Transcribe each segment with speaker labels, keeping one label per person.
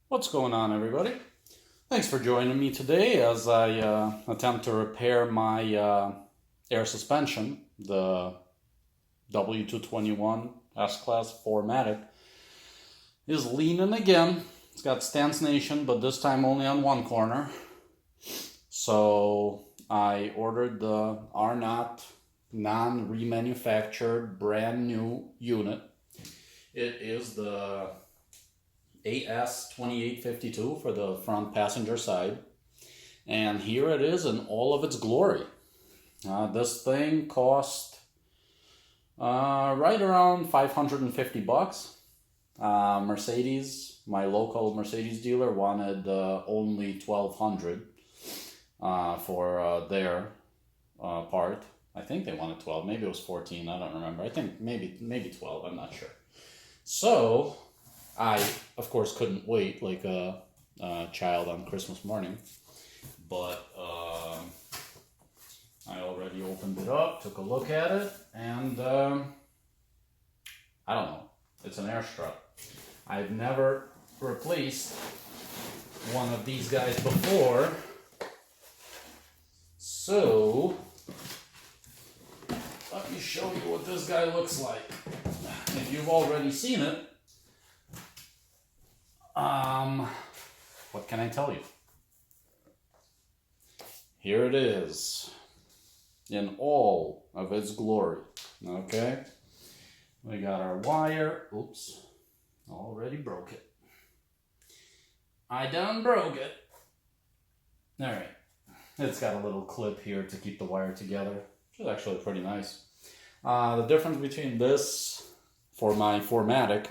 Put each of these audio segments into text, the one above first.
Speaker 1: What's going on, everybody? Thanks for joining me today as I attempt to repair my air suspension, the W221 S-Class 4Matic. Is leaning again. It's got stance nation, but this time only on one corner. So I ordered the R-Not non-remanufactured brand new unit. It is the AS2852 for the front passenger side, and here it is in all of its glory. This thing cost right around $550. Mercedes, my local Mercedes dealer, wanted only $1,200 for their part. I think they wanted 12, maybe it was 14, I don't remember. I think maybe 12, I'm not sure. So I, of course, couldn't wait like a child on Christmas morning, but I already opened it up, took a look at it, and I don't know, it's an air strut. I've never replaced one of these guys before, so let me show you what this guy looks like. If you've already seen it, what can I tell you? Here it is in all of its glory. Okay, we got our wire. Oops, already broke it. I done broke it. All right, it's got a little clip here to keep the wire together, which is actually pretty nice. The difference between this for my 4Matic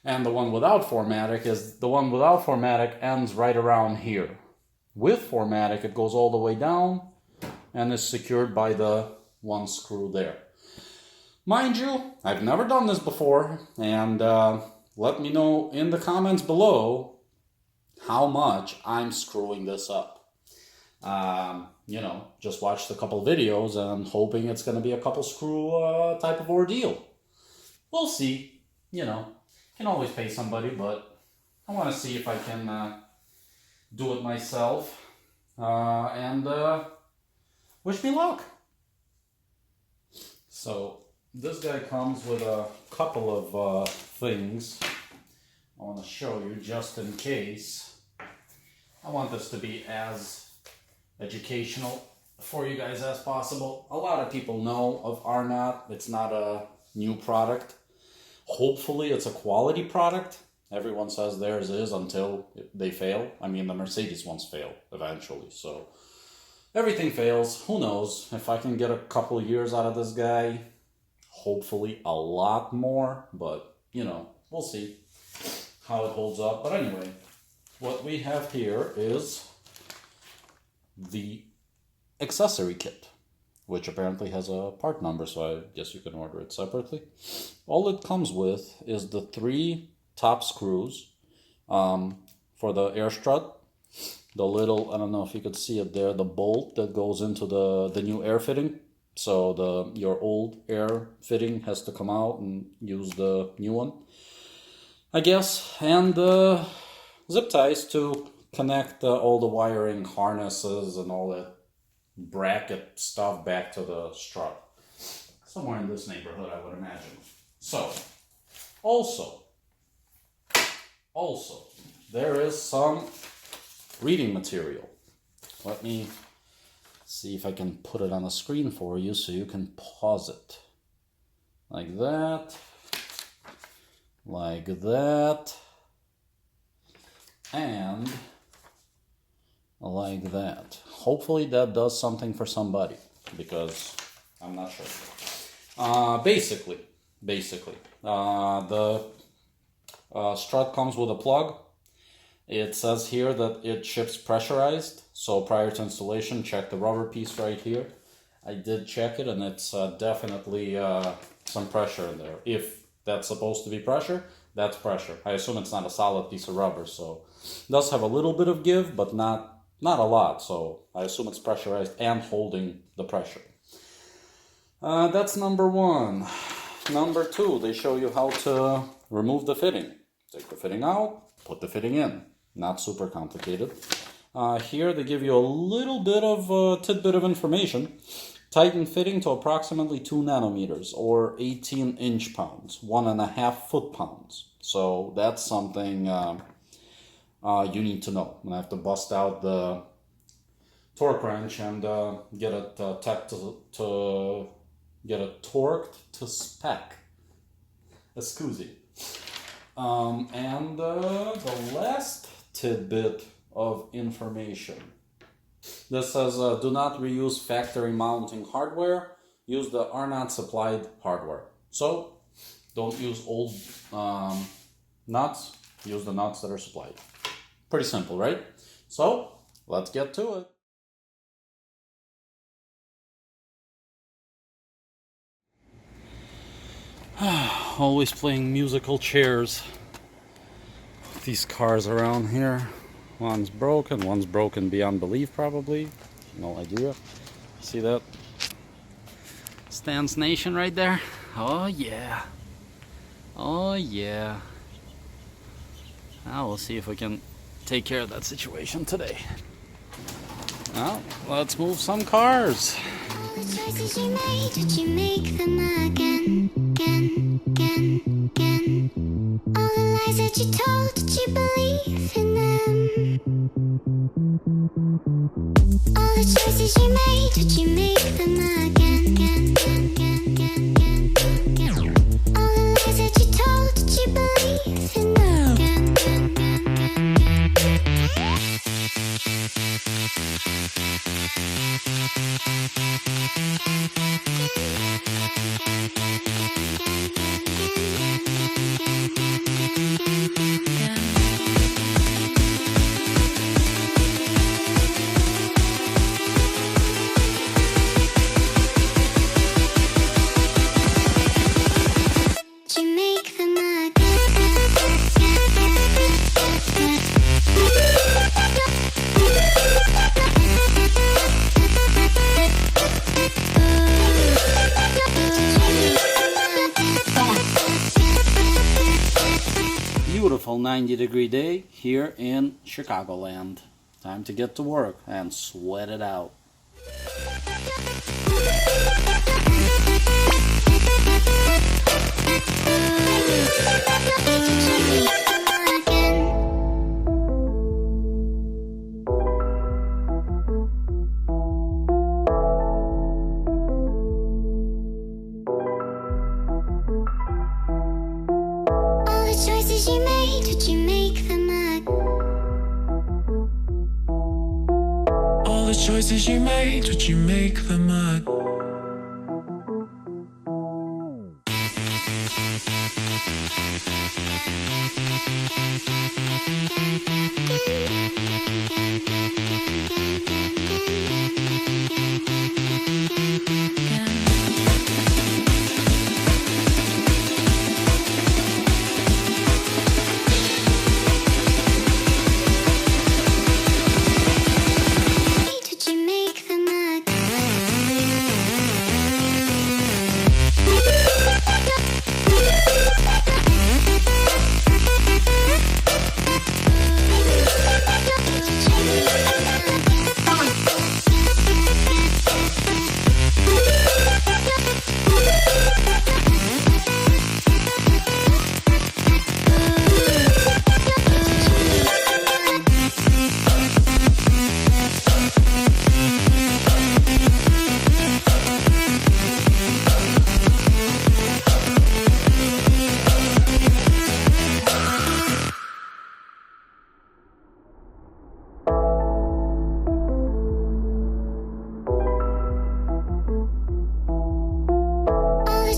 Speaker 1: and the one without 4Matic is the one without 4Matic ends right around here. With 4Matic, it goes all the way down and is secured by the one screw there. Mind you, I've never done this before, and let me know in the comments below how much I'm screwing this up. You know, just watched a couple videos and hoping it's going to be a couple screw type of ordeal. We'll see, you know. Can always pay somebody, but I want to see if I can do it myself, and wish me luck. So this guy comes with a couple of things I want to show you just in case. I want this to be as educational for you guys as possible. A lot of people know of R-Not. It's not a new product. Hopefully it's a quality product. Everyone says theirs is until they fail. I mean, the Mercedes ones fail eventually, so everything fails. Who knows? If I can get a couple of years out of this guy, hopefully a lot more, but you know, we'll see how it holds up. But anyway, what we have here is the accessory kit, which apparently has a part number, so I guess you can order it separately. All it comes with is the 3 top screws for the air strut. The little, I don't know if you could see it there, the bolt that goes into the new air fitting. So your old air fitting has to come out and use the new one, I guess. And zip ties to connect all the wiring harnesses and all that bracket stuff back to the strut. Somewhere in this neighborhood, I would imagine. So, also, there is some reading material. Let me see if I can put it on the screen for you so you can pause it. Like that. Like that. And like that. Hopefully that does something for somebody, because I'm not sure. Basically, the strut comes with a plug. It says here that it ships pressurized, so prior to installation, check the rubber piece right here. I did check it, and it's definitely some pressure in there. If that's supposed to be pressure, that's pressure. I assume it's not a solid piece of rubber, so it does have a little bit of give, but not a lot, so I assume it's pressurized and holding the pressure. That's number 1. Number 2, they show you how to remove the fitting. Take the fitting out, put the fitting in. Not super complicated. Here they give you a little bit of a tidbit of information. Tighten fitting to approximately 2 nanometers or 18 inch-pounds, 1.5 foot-pounds. So that's something you need to know. I'm gonna have to bust out the torque wrench and get it get it torqued to spec. Scusi. And the last tidbit of information. This says, do not reuse factory mounting hardware. Use the are not supplied hardware. So, don't use old nuts. Use the nuts that are supplied. Pretty simple, right? So, let's get to it. Always playing musical chairs. These cars around here. One's broken beyond belief probably. No idea. See that? Stance Nation right there. Oh yeah. Oh yeah. Now we'll see if we can take care of that situation today. Now, let's move some cars.
Speaker 2: All the choices you made, did you make them again, again, again, again? All the lies that you told, did you believe in them? All the choices you made, did you make them again, again, again, again, again, again? All the lies that you told, did you believe in them? Again, again, again, again, again.
Speaker 1: Beautiful 90-degree day here in Chicagoland. Time to get to work and sweat it out.
Speaker 2: Choices you made, did you make them again?
Speaker 3: All the choices you made, did you make them again?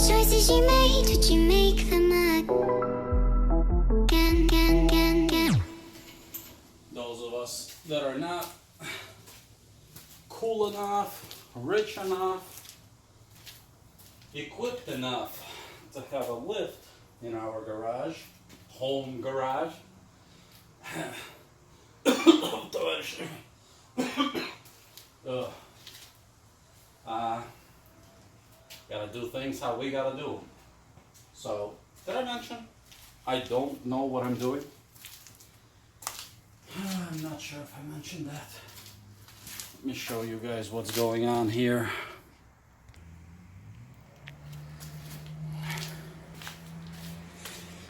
Speaker 2: Choices you made, did you make them again, again, again, again?
Speaker 1: Those of us that are not cool enough, rich enough, equipped enough to have a lift in our garage, home garage. Gotta do things how we gotta do them. So, did I mention I don't know what I'm doing? I'm not sure if I mentioned that. Let me show you guys what's going on here.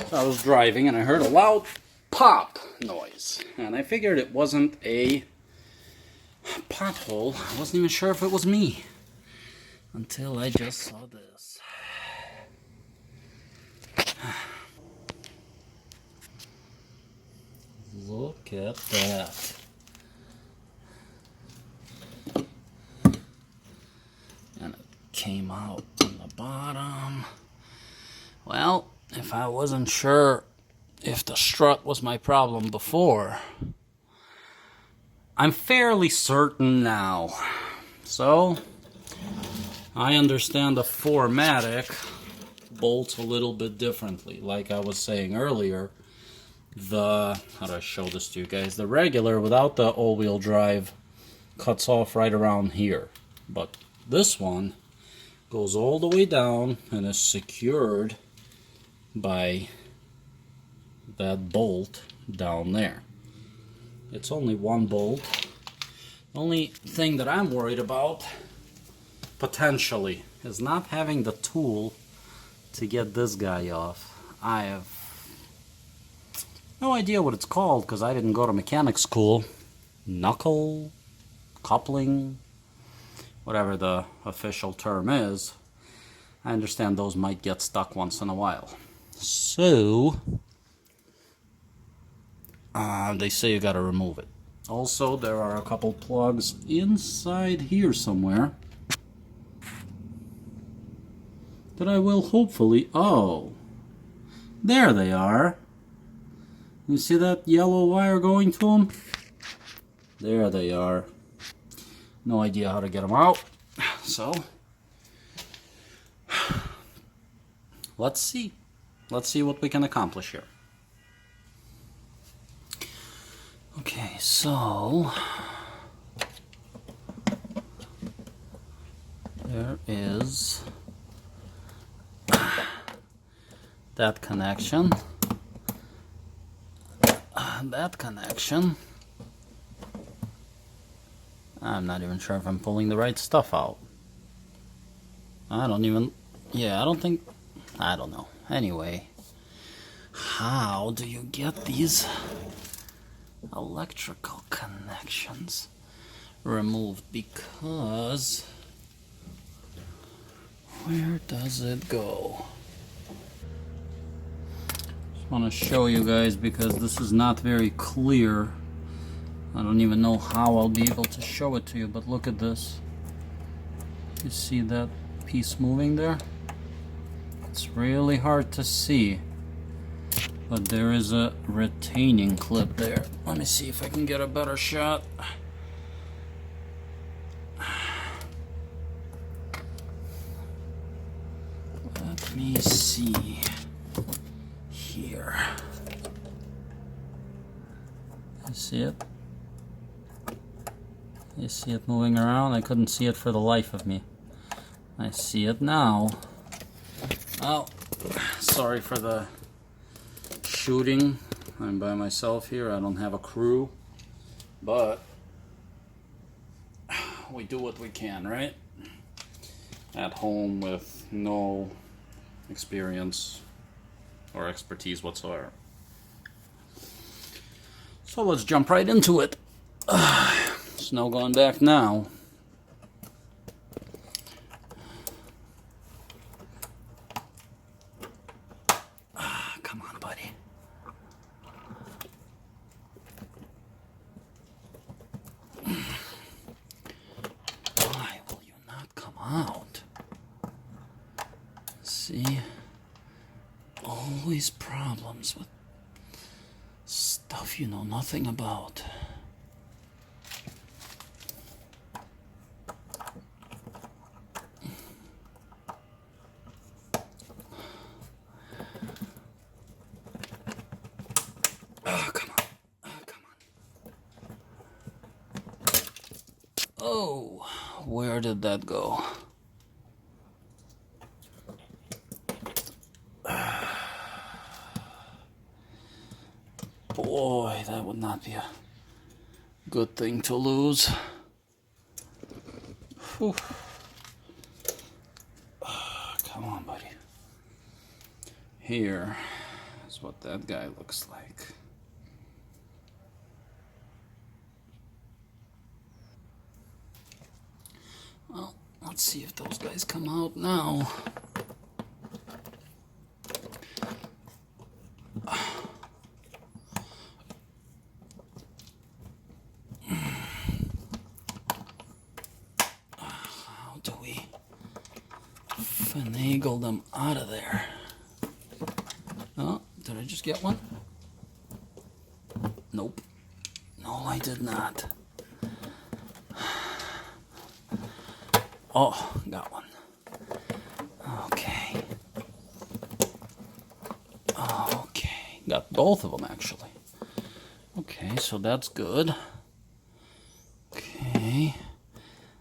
Speaker 1: So I was driving and I heard a loud pop noise. And I figured it wasn't a pothole. I wasn't even sure if it was me. Until I just saw this. Look at that. And it came out on the bottom. Well, if I wasn't sure if the strut was my problem before, I'm fairly certain now. So, I understand the 4Matic bolts a little bit differently. Like I was saying earlier, how do I show this to you guys? The regular without the all-wheel drive cuts off right around here. But this one goes all the way down and is secured by that bolt down there. It's only one bolt. The only thing that I'm worried about, potentially, is not having the tool to get this guy off. I have no idea what it's called because I didn't go to mechanic school. Knuckle, coupling, whatever the official term is. I understand those might get stuck once in a while. So, they say you gotta remove it. Also, there are a couple plugs inside here somewhere that I will hopefully... Oh, there they are. You see that yellow wire going to them? There they are. No idea how to get them out. So, let's see. Let's see what we can accomplish here. Okay, so there is that connection. That connection. I'm not even sure if I'm pulling the right stuff out. I don't know. Anyway, how do you get these electrical connections removed? Because where does it go? Just want to show you guys because this is not very clear. I don't even know how I'll be able to show it to you, but look at this. You see that piece moving there? It's really hard to see, but there is a retaining clip there. Let me see if I can get a better shot. Let me see here. You see it? You see it moving around? I couldn't see it for the life of me. I see it now. Oh, sorry for the shooting. I'm by myself here. I don't have a crew. But we do what we can, right? At home with no experience or expertise whatsoever. So let's jump right into it. Snow going back now. Come on, buddy. Why will you not come out? See? Always problems with stuff you know nothing about. Oh, come on. Oh, come on. Oh, where did that go? Boy, that would not be a Good thing to lose. Whew. Come on, buddy. Here is what that guy looks like. Well, let's see if those guys come out now. How do we finagle them out of there? Oh, did I just get one? Nope. No, I did not. Oh, got one. Okay. Okay. Got both of them, actually. Okay, so that's good. Okay.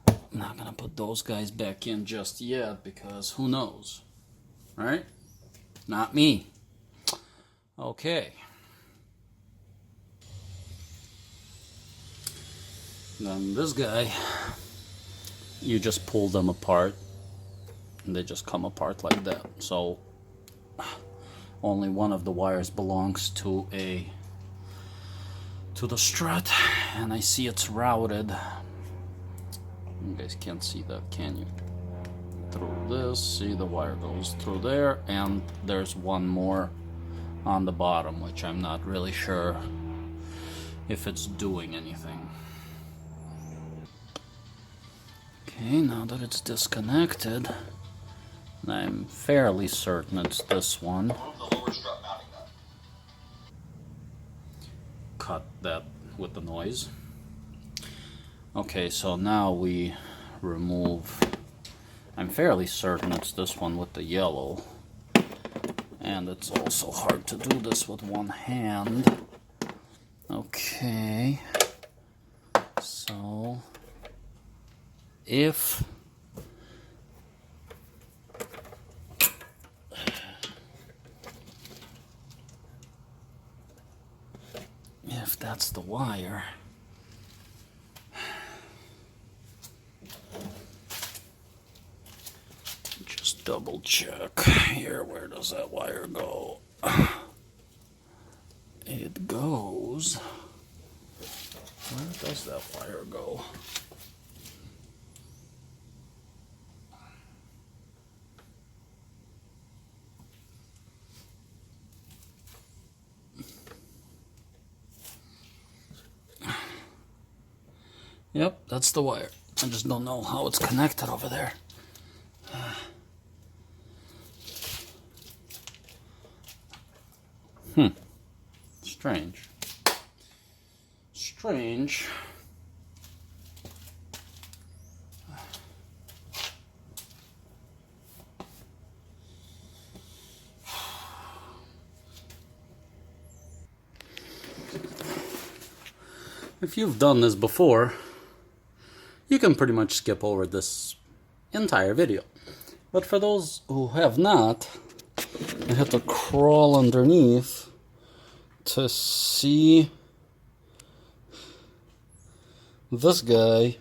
Speaker 1: I'm not going to put those guys back in just yet because who knows? Right? Not me. Okay. Then this guy, you just pull them apart and they just come apart like that. So only one of the wires belongs to the strut, and I see it's routed. You guys can't see that, can you? Through this, see the wire goes through there, and there's one more on the bottom, which I'm not really sure if it's doing anything. Okay, now that it's disconnected, I'm fairly certain it's this one. Cut that with the noise. Okay, so now we remove, I'm fairly certain it's this one with the yellow. And it's also hard to do this with one hand. Okay. So if that's the wire, just double check here. Where does that wire go? It goes, where does that wire go? Yep, that's the wire. I just don't know how it's connected over there. Strange. Strange. If you've done this before, you can pretty much skip over this entire video. But for those who have not, I have to crawl underneath to see this guy.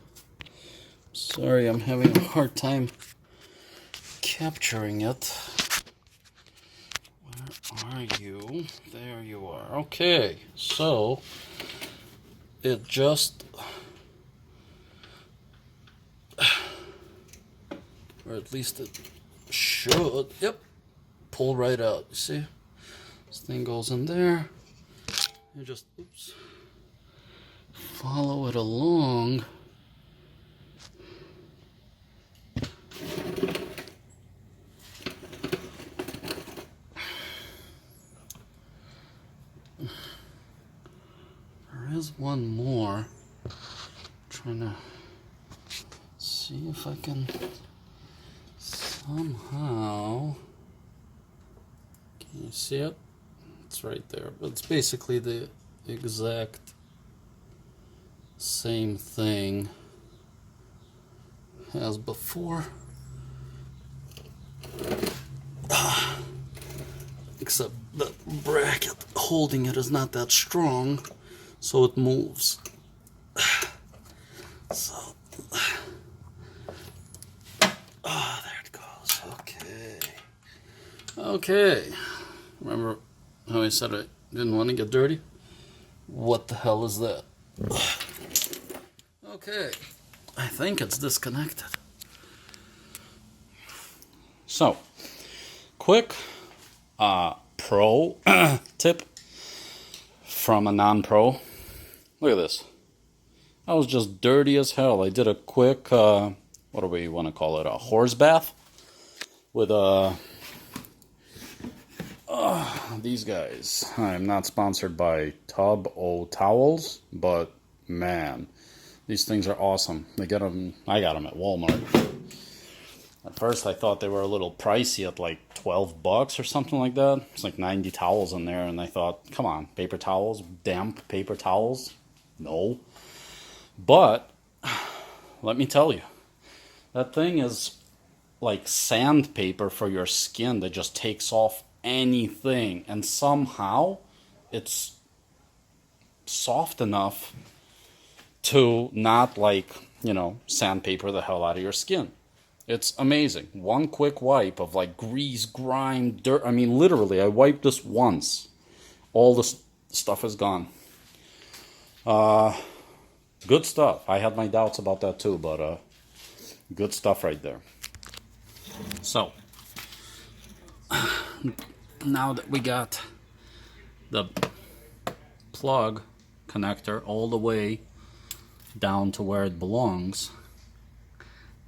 Speaker 1: Sorry, I'm having a hard time capturing it. Where are you? There you are. Okay, so it just, or at least it should, yep, pull right out. You see? This thing goes in there. You just, oops, follow it along. There is one more. I'm trying to see if I can somehow. Can you see it? It's right there. But it's basically the exact same thing as before. Except the bracket holding it is not that strong, so it moves. So, there it goes. Okay. Okay. Remember how I said I didn't want to get dirty? What the hell is that? Okay. I think it's disconnected. So, quick pro tip from a non-pro. Look at this. I was just dirty as hell. I did a quick, what do we want to call it, a horse bath with these guys. I'm not sponsored by W221, but man, these things are awesome. I got them at Walmart. At first I thought they were a little pricey at like $12 or something like that. It's like 90 towels in there, and I thought, come on, paper towels, damp paper towels? No. But let me tell you, that thing is like sandpaper for your skin that just takes off anything, and somehow it's soft enough to not, like, you know, sandpaper the hell out of your skin. It's amazing. One quick wipe of like grease, grime, dirt. I mean, literally, I wiped this once. All the stuff is gone. Good stuff. I had my doubts about that too, but good stuff right there. So, now that we got the plug connector all the way down to where it belongs,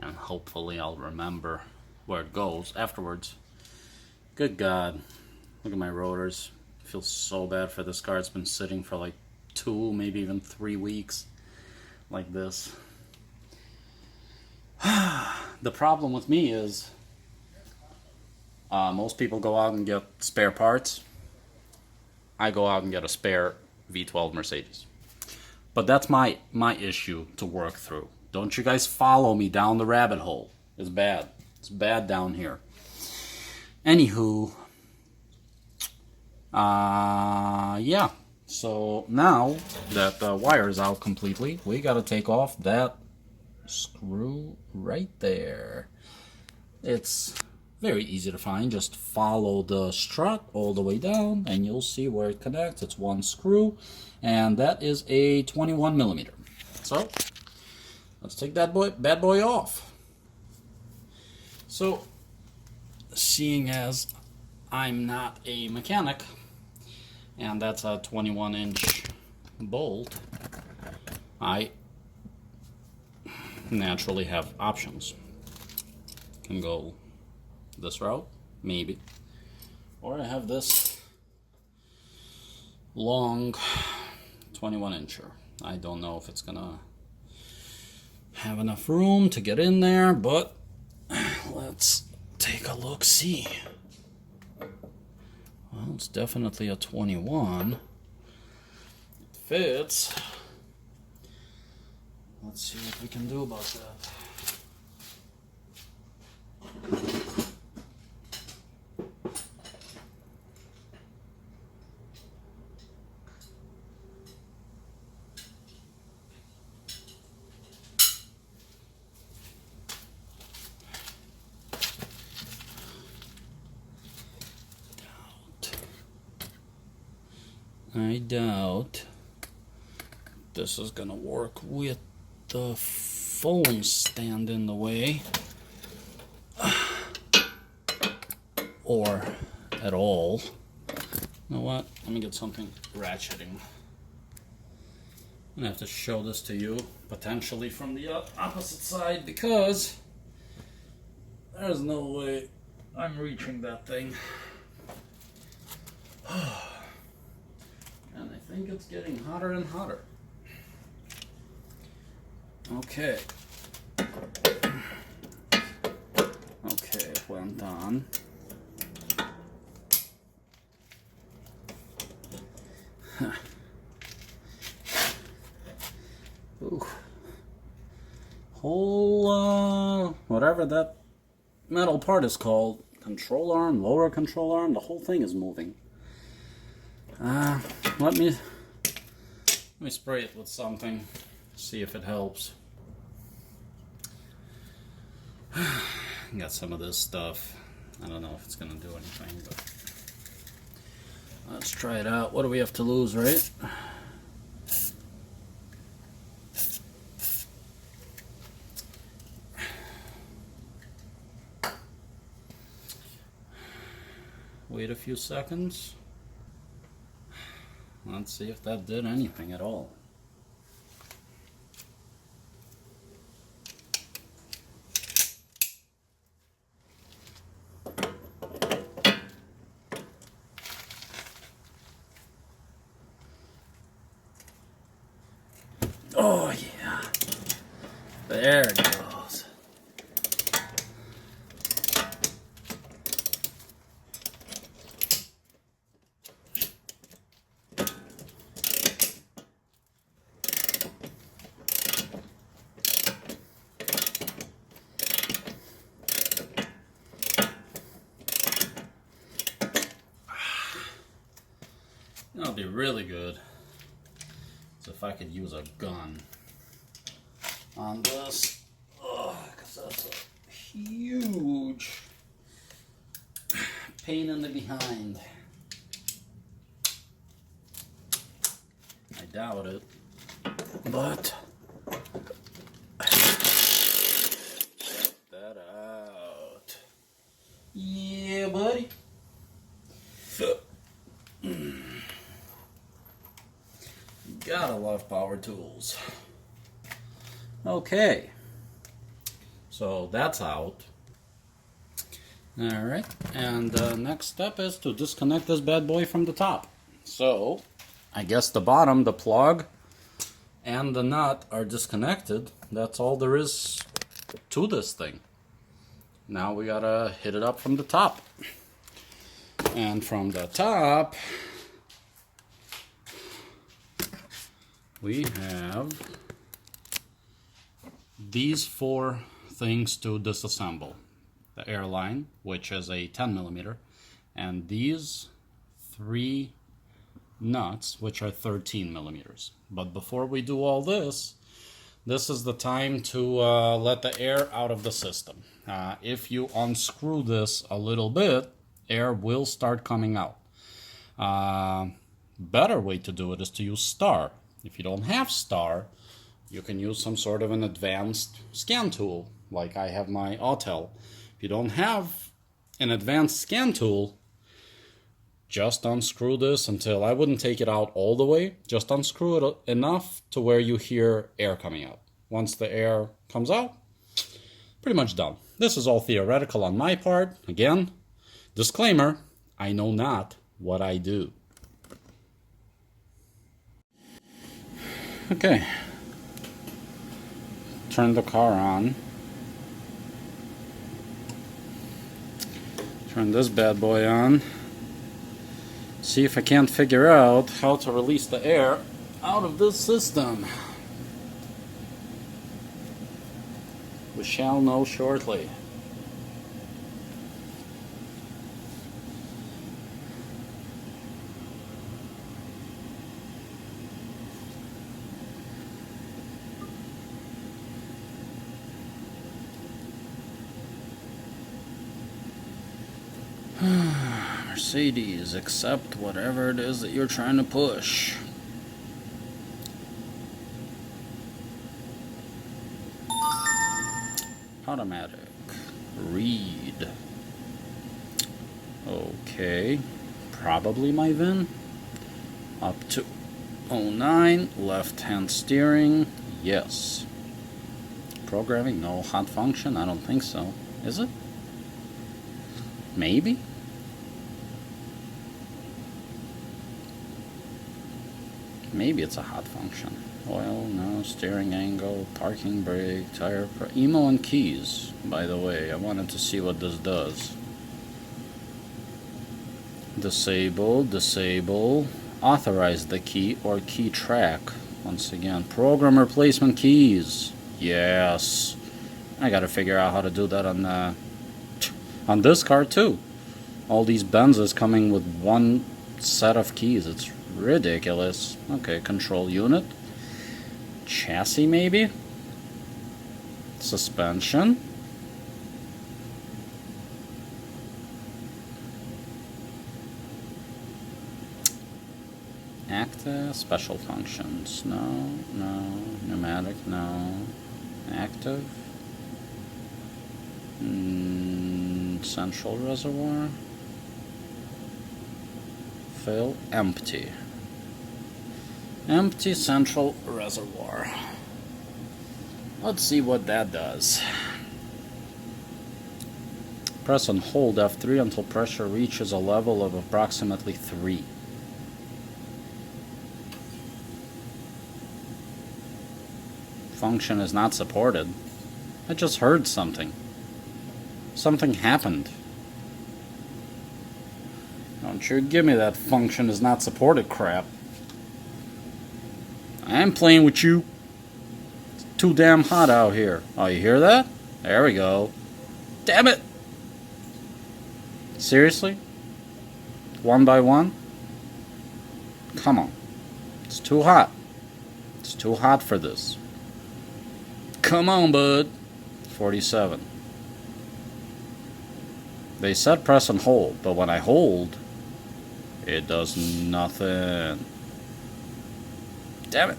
Speaker 1: and hopefully I'll remember where it goes afterwards. Good God, look at my rotors. I feel so bad for this car. It's been sitting for like 2, maybe even 3 weeks like this. The problem with me is most people go out and get spare parts. I go out and get a spare V12 Mercedes. But that's my issue to work through. Don't you guys follow me down the rabbit hole. It's bad. It's bad down here. Anywho, yeah. So now that the wire is out completely, we got to take off that screw right there. It's very easy to find. Just follow the strut all the way down and you'll see where it connects. It's one screw, and that is a 21 millimeter. So let's take that bad boy off. So, seeing as I'm not a mechanic, and that's a 21-inch bolt, I naturally have options. Can go this route, maybe, or I have this long 21-incher. I don't know if it's gonna have enough room to get in there, but let's take a look, see. Well, it's definitely a 21. It fits. Let's see what we can do about that. I doubt this is gonna work with the phone stand in the way, or at all. You know what? Let me get something ratcheting. I'm gonna have to show this to you potentially from the opposite side, because there's no way I'm reaching that thing. And I think it's getting hotter and hotter. Okay. Okay, it went on. Ooh. Whole, whatever that metal part is called, control arm, lower control arm, the whole thing is moving. Let me spray it with something. See if it helps. Got some of this stuff. I don't know if it's gonna do anything, but let's try it out. What do we have to lose, right? Wait a few seconds. Let's see if that did anything at all. Oh yeah, there it goes. That'll be really good. So if I could use a gun on this, because that's a huge pain in the behind. I doubt it, but check that out. Yeah, buddy. Gotta love power tools. Okay, so that's out. Alright, and the next step is to disconnect this bad boy from the top. So, I guess the bottom, the plug, and the nut are disconnected. That's all there is to this thing. Now we gotta hit it up from the top. And from the top, we have these four things to disassemble. The airline, which is a 10mm, and these three nuts, which are 13mm. But before we do all this, this is the time to let the air out of the system. If you unscrew this a little bit, air will start coming out. Better way to do it is to use star. If you don't have star, you can use some sort of an advanced scan tool, like I have my Autel. If you don't have an advanced scan tool, just unscrew this until, I wouldn't take it out all the way, just unscrew it enough to where you hear air coming out. Once the air comes out, pretty much done. This is all theoretical on my part. Again, disclaimer, I know not what I do. Okay, turn the car on. Turn this bad boy on. See if I can't figure out how to release the air out of this system. We shall know shortly. Mercedes, accept whatever it is that you're trying to push. Automatic. Read. Okay. Probably my VIN. Up to 09. Left hand steering. Yes. Programming. No. Hot function. I don't think so. Is it? Maybe? Maybe it's a hot function. Oil, no. Steering angle, parking brake, tire, emo and keys. By the way, I wanted to see what this does. Disable, disable. Authorize the key or key track. Once again, program replacement keys. Yes. I gotta figure out how to do that on this car too. All these Benzes coming with one set of keys. It's ridiculous. Okay, control unit. chassis maybe? Suspension? Active, special functions, no, pneumatic, no, active, central reservoir, fill, empty central reservoir. Let's see what that does. Press and hold F3 until pressure reaches a level of approximately 3. Function is not supported. I just heard something. Something happened. Don't you give me that function is not supported crap. I am playing with you. It's too damn hot out here. Oh, you hear that? There we go. Damn it! Seriously? One by one? Come on. It's too hot. It's too hot for this. Come on, bud. 47. They said press and hold, but when I hold, it does nothing. Damn it.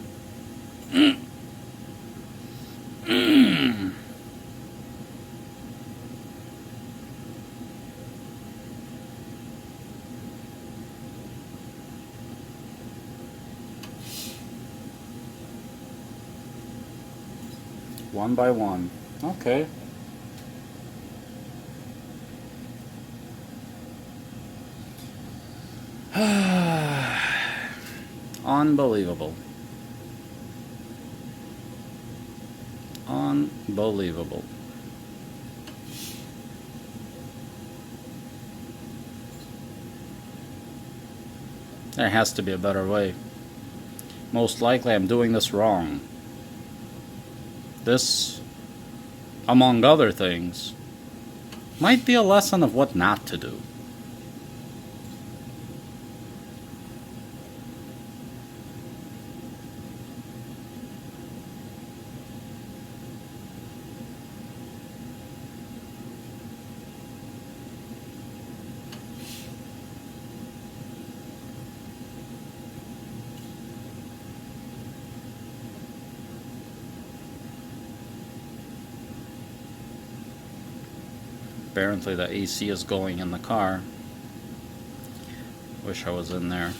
Speaker 1: One by one. Okay. Unbelievable. Unbelievable. There has to be a better way. Most likely I'm doing this wrong. This, among other things, might be a lesson of what not to do. Apparently the AC is going in the car. Wish I was in there.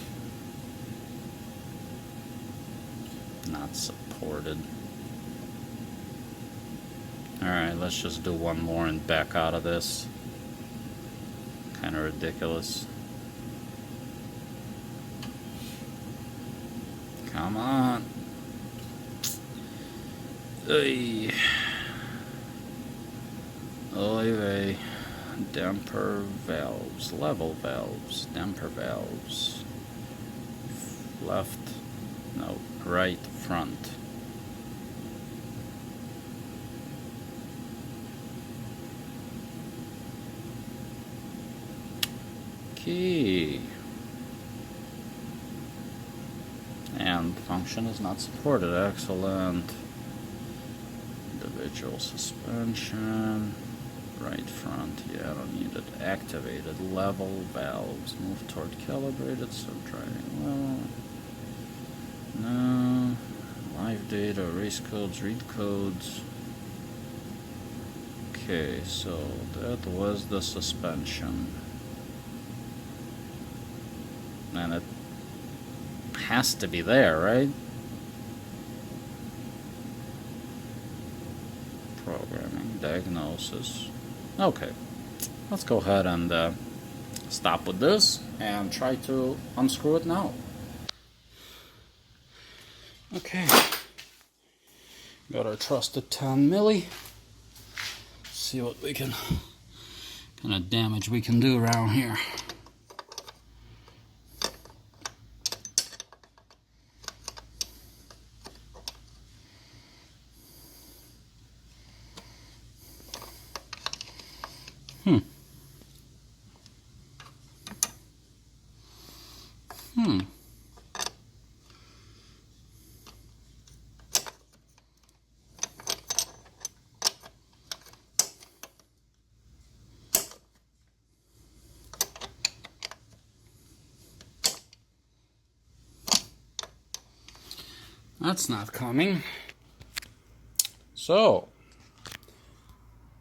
Speaker 1: Not supported. Alright, let's just do one more and back out of this. Kinda ridiculous. Come on. Hey. Oy vey. Damper valves, level valves, damper valves. Left, no, right, front. Key. And function is not supported. Excellent. Individual suspension. Right front, yeah, I don't need it. Activated level valves. Move toward calibrated, so driving well. No. Live data, race codes, read codes. Okay, so that was the suspension. And it has to be there, right? Programming, diagnosis. Okay, let's go ahead and stop with this and try to unscrew it now. Okay, got our trusted 10 milli. See what we can, kind of damage we can do around here. That's not coming. So,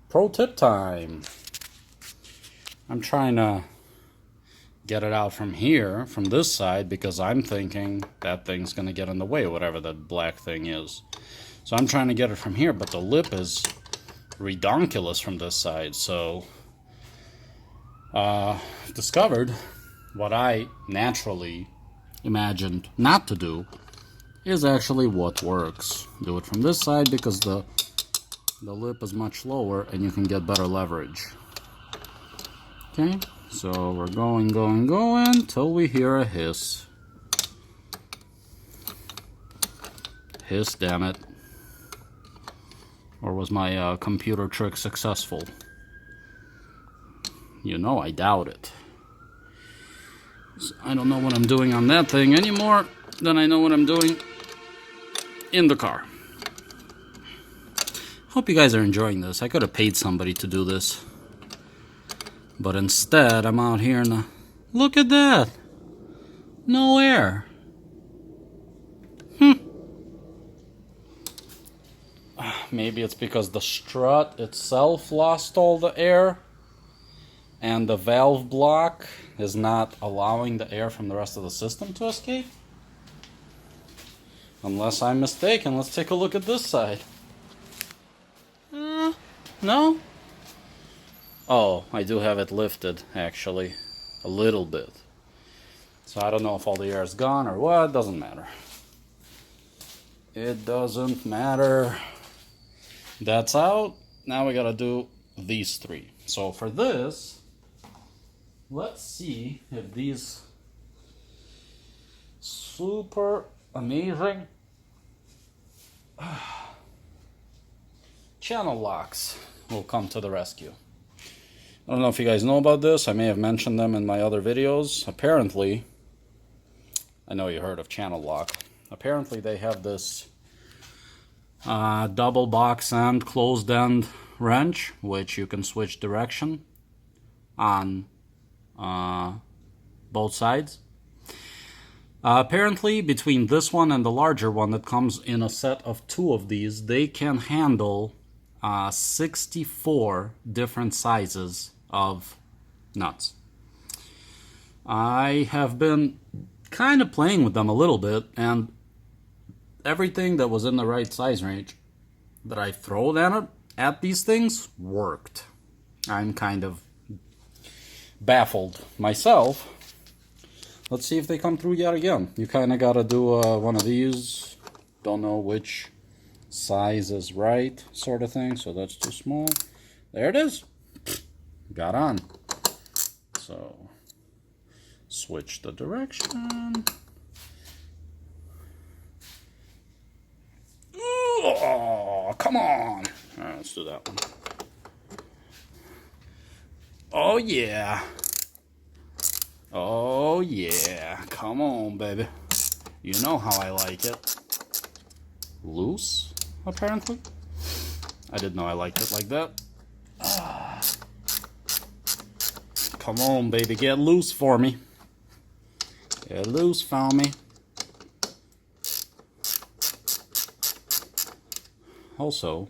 Speaker 1: pro tip time. I'm trying to get it out from here, from this side, because I'm thinking that thing's going to get in the way, whatever that black thing is. So I'm trying to get it from here, but the lip is redonkulous from this side. So, discovered what I naturally imagined not to do is actually what works. Do it from this side because the lip is much lower and you can get better leverage. Okay, so we're going till we hear a hiss. Hiss, damn it. Or was my computer trick successful? You know, I doubt it. So I don't know what I'm doing on that thing anymore than I know what I'm doing in the car. Hope you guys are enjoying this. I could have paid somebody to do this. But instead, I'm out here in the... Look at that! No air. Maybe it's because the strut itself lost all the air and the valve block is not allowing the air from the rest of the system to escape? Unless I'm mistaken, let's take a look at this side. No? Oh, I do have it lifted, actually. A little bit. So I don't know if all the air is gone or what. Doesn't matter. It doesn't matter. That's out. Now we gotta do these three. So for this, let's see if these super amazing channel locks will come to the rescue. I don't know if you guys know about this. I may have mentioned them in my other videos. Apparently, I know you heard of channel lock. Apparently they have this double box end, closed end wrench, which you can switch direction on both sides. Apparently, between this one and the larger one that comes in a set of 2 of these, they can handle 64 different sizes of nuts. I have been kind of playing with them a little bit, and everything that was in the right size range that I throw at these things worked. I'm kind of baffled myself. Let's see if they come through yet again. You kind of got to do one of these. Don't know which size is right, sort of thing. So that's too small. There it is. Got on. So switch the direction. Oh, come on. All right, let's do that one. Oh, yeah. Oh, yeah. Come on, baby. You know how I like it. Loose, apparently. I didn't know I liked it like that. Come on, baby. Get loose for me. Get loose for me. Also,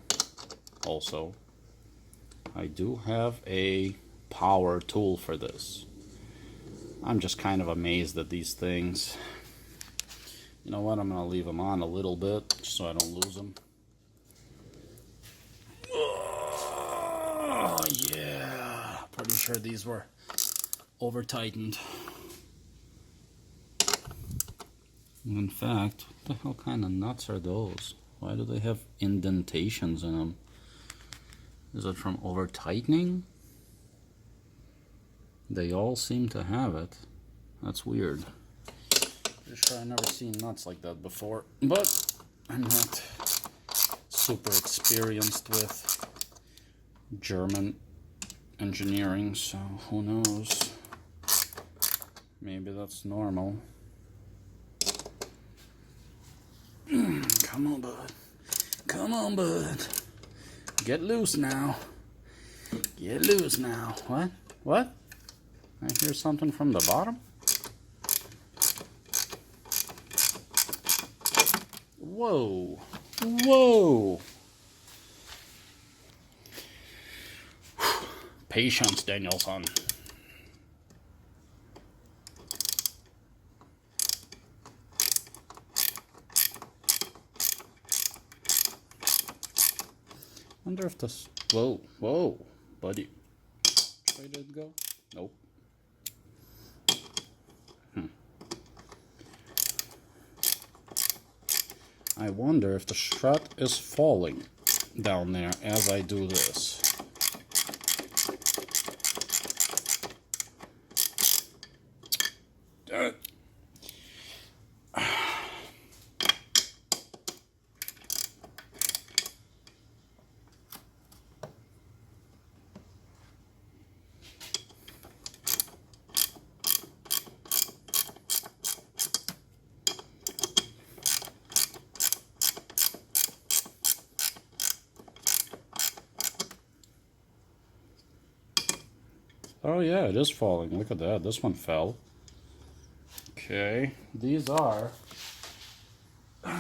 Speaker 1: I do have a power tool for this. I'm just kind of amazed at these things. You know what? I'm going to leave them on a little bit just so I don't lose them. Oh, yeah. Pretty sure these were over-tightened. In fact, what the hell kind of nuts are those? Why do they have indentations in them? Is it from over-tightening? They all seem to have it. That's weird. Pretty sure I've never seen nuts like that before. But I'm not super experienced with German engineering, so who knows? Maybe that's normal. Come on, bud. Come on, bud. Get loose now. Get loose now. What? What? I hear something from the bottom. Whoa. Whoa. Patience, Danielson. Wonder if this. Whoa, whoa, buddy. Where did it go? Nope. I wonder if the strut is falling down there as I do this. Oh yeah, it is falling. Look at that. This one fell. Okay, these are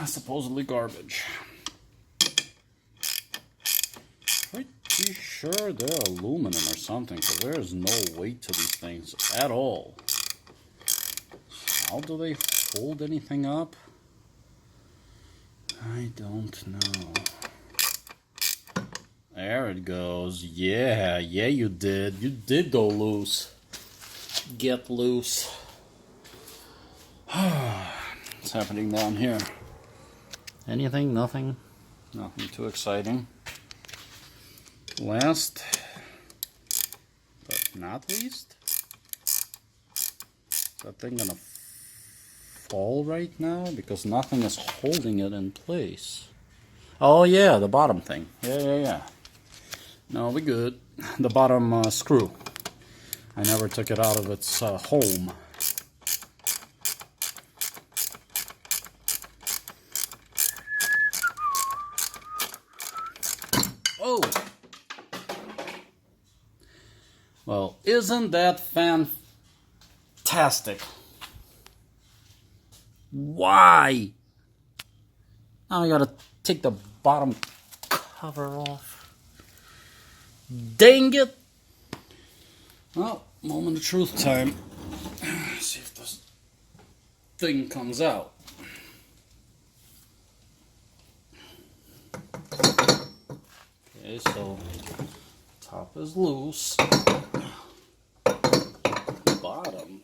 Speaker 1: supposedly garbage. Pretty sure they're aluminum or something, because there is no weight to these things at all. How do they hold anything up? I don't know. There it goes. Yeah, you did. You did go loose. Get loose. What's happening down here? Anything? Nothing? Nothing too exciting. Last, but not least, is that thing gonna fall right now? Because nothing is holding it in place. Oh yeah, the bottom thing. Yeah. No, we good. The bottom screw. I never took it out of its home. Oh! Well, isn't that fantastic? Why? Now I gotta take the bottom cover off. Dang it! Well, moment of truth time. Let's see if this thing comes out. Okay, so top is loose. Bottom,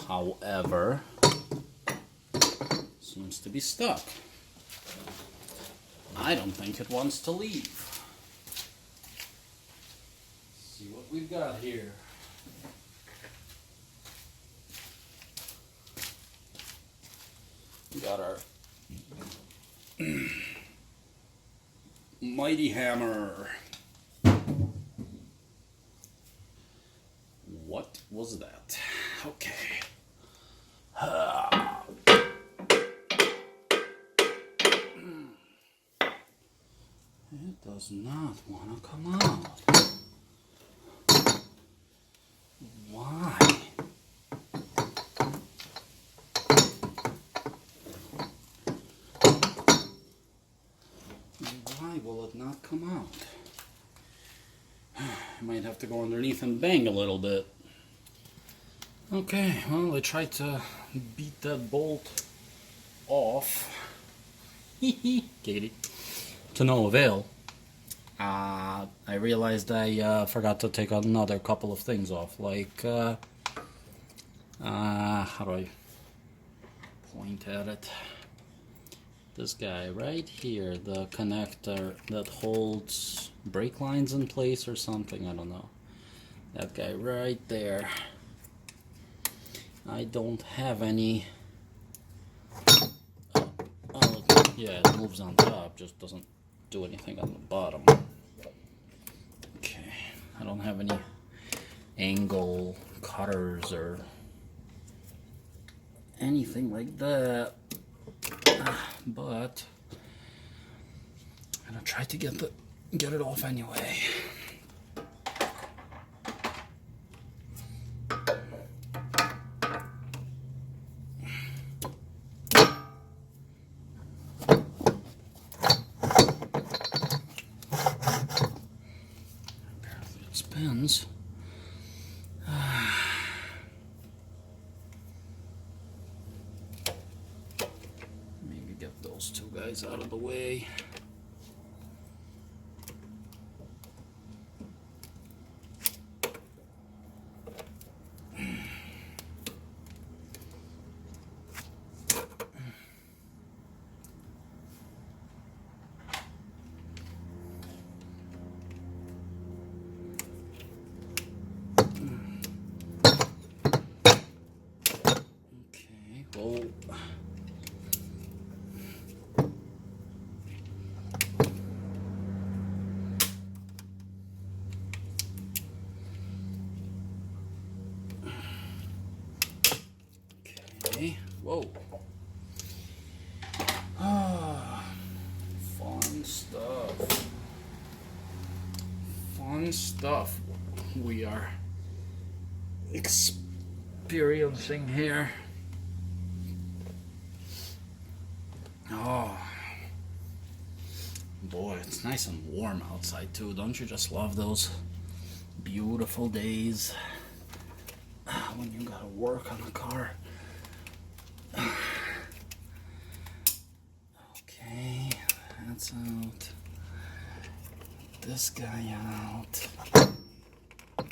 Speaker 1: however, seems to be stuck. I don't think it wants to leave. See what we've got here. We got our mighty hammer. What was that? Okay. It does not want to come out. Why? Why will it not come out? I might have to go underneath and bang a little bit. Okay, well, I tried to beat that bolt off. Giggity. To no avail. I realized I forgot to take another couple of things off, like, how do I point at it? This guy right here, the connector that holds brake lines in place or something, I don't know. That guy right there. I don't have any. Oh, yeah, it moves on top, just doesn't do anything on the bottom. Okay, I don't have any angle cutters or anything like that, but I'm gonna try to get it off anyway. those two guys out of the way. Okay, whoa. Ah, fun stuff. Fun stuff we are experiencing here. Oh, boy, it's nice and warm outside too. Don't you just love those beautiful days when you gotta work on a car? Okay, that's out. This guy out. Come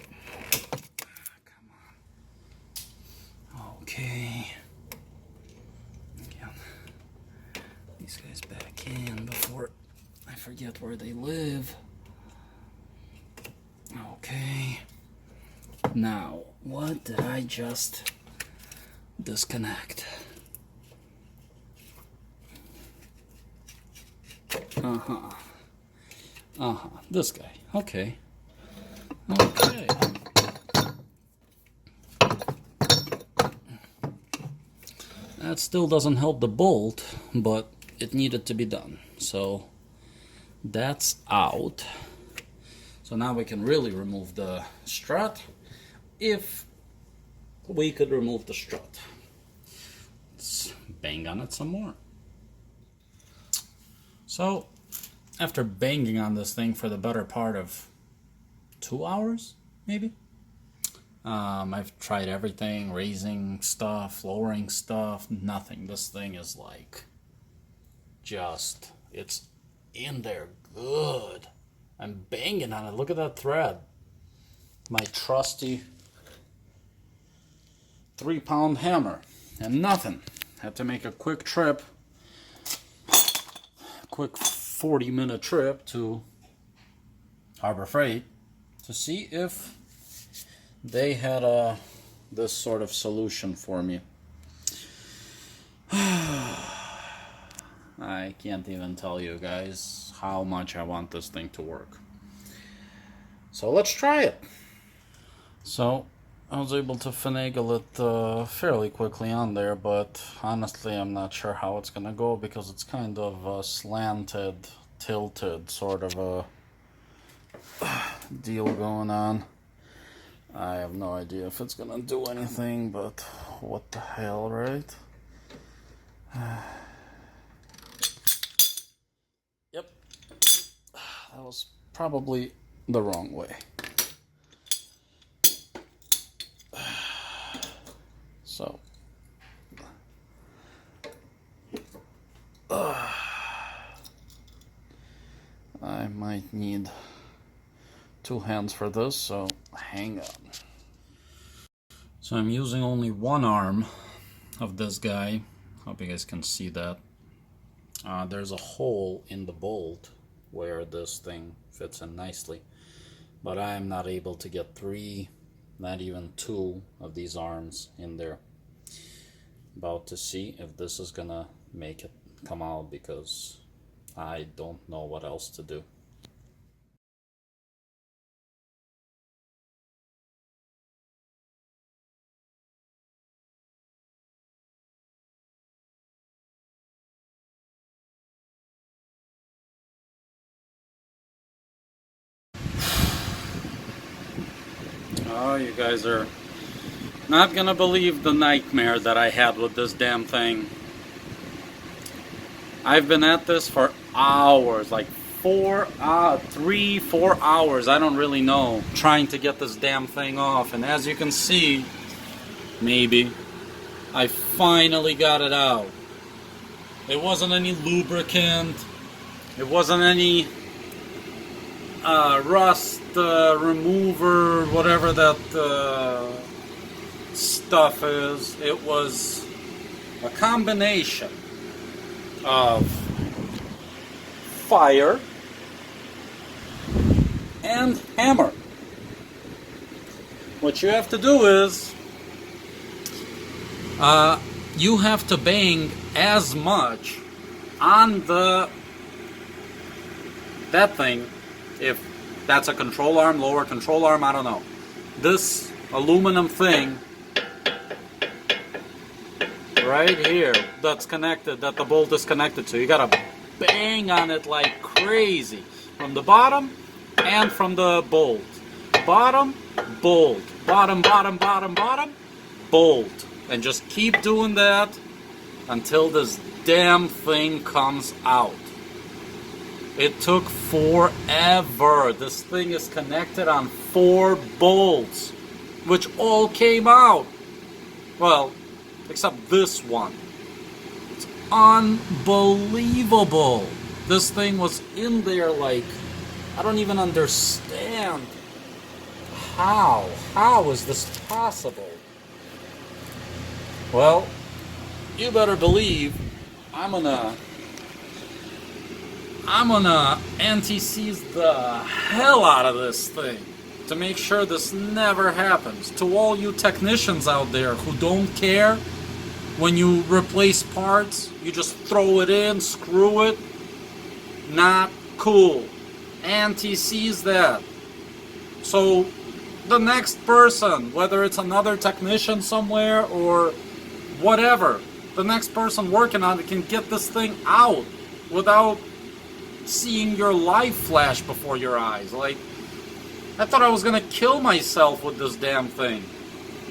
Speaker 1: on. Okay. Again, these guys back in before I forget where they live. Okay. Now, what did I just disconnect? This guy. Okay. Okay. That still doesn't help the bolt, but it needed to be done. So that's out. So now we can really remove the strut, if we could remove the strut. Let's bang on it some more. So after banging on this thing for the better part of 2 hours, maybe, I've tried everything, raising stuff, lowering stuff, nothing. This thing is like, just, it's in there good. I'm banging on it. Look at that thread. My trusty 3-pound hammer and nothing. Had to make a quick trip, quick 40-minute trip to Harbor Freight to see if they had this sort of solution for me. I can't even tell you guys how much I want this thing to work. So let's try it. So I was able to finagle it fairly quickly on there, but honestly I'm not sure how it's gonna go because it's kind of a slanted, tilted sort of a deal going on. I have no idea if it's gonna do anything, but what the hell, right? Yep, that was probably the wrong way. So I might need 2 hands for this, so hang on. So I'm using only one arm of this guy. Hope you guys can see that. There's a hole in the bolt where this thing fits in nicely, but I'm not able to get 3, not even 2 of these arms in there. About to see if this is gonna make it come out, because I don't know what else to do. Oh, you guys are not gonna believe the nightmare that I had with this damn thing. I've been at this for hours, like 4 hours, I don't really know, trying to get this damn thing off. And as you can see, maybe, I finally got it out. It wasn't any lubricant. It wasn't any rust remover, whatever that stuff is. It was a combination of fire and hammer. What you have to do is you have to bang as much on that thing, if that's a control arm, lower control arm, I don't know. This aluminum thing right here that's connected, that the bolt is connected to, you gotta bang on it like crazy from the bottom and from the bolt. Bottom, bolt, bottom, bottom, bottom, bottom, bolt, and just keep doing that until this damn thing comes out. It took forever. This thing is connected on 4 bolts, which all came out. Well, except this one. It's unbelievable. This thing was in there like, I don't even understand. How? How is this possible? Well, you better believe I'm gonna anti-seize the hell out of this thing to make sure this never happens. To all you technicians out there who don't care when you replace parts, you just throw it in, screw it. Not cool. Anti-seize that. So the next person, whether it's another technician somewhere or whatever, the next person working on it can get this thing out without seeing your life flash before your eyes. Like, I thought I was gonna kill myself with this damn thing.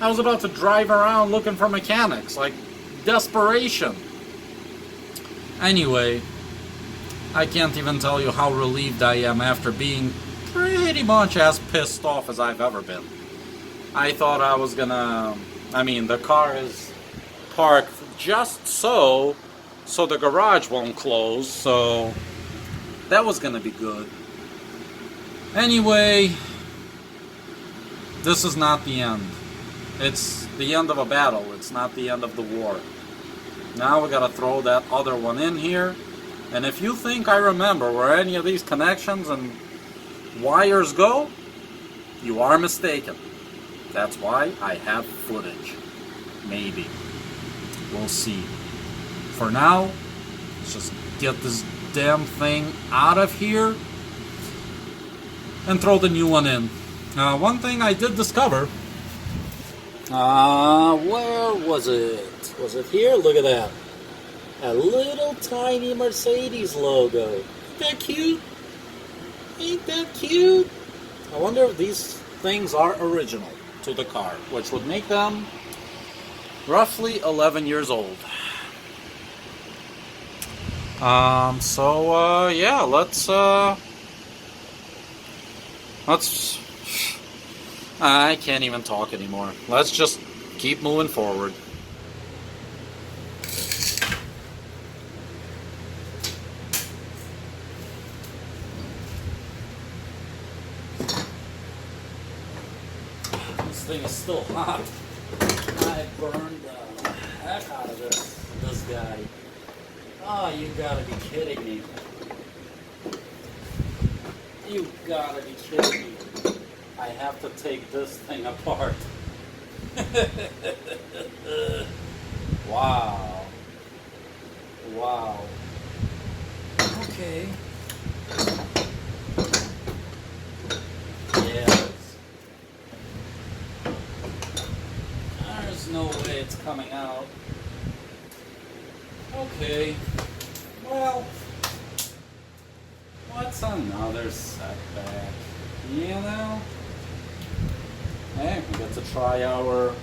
Speaker 1: I was about to drive around looking for mechanics, like desperation. Anyway, I can't even tell you how relieved I am after being pretty much as pissed off as I've ever been. I thought I was gonna, I mean, the car is parked just so the garage won't close, so that was gonna be good. Anyway, this is not the end. It's the end of a battle. It's not the end of the war. Now we gotta throw that other one in here. And if you think I remember where any of these connections and wires go, you are mistaken. That's why I have footage. Maybe. We'll see. For now, let's just get this damn thing out of here and throw the new one in. One thing I did discover. Where was it? Was it here? Look at that. A little tiny Mercedes logo. Ain't that cute? Ain't that cute? I wonder if these things are original to the car, which would make them roughly 11 years old. Yeah, let's I can't even talk anymore. Let's just keep moving forward. This thing is still hot. I burned the heck out of this guy. Oh, you gotta be kidding me. You gotta be kidding me. I have to take this thing apart. Wow. Wow. Okay. Yes. There's no way it's coming out. Okay. Well, what's another setback? You know? Hey, we get to try our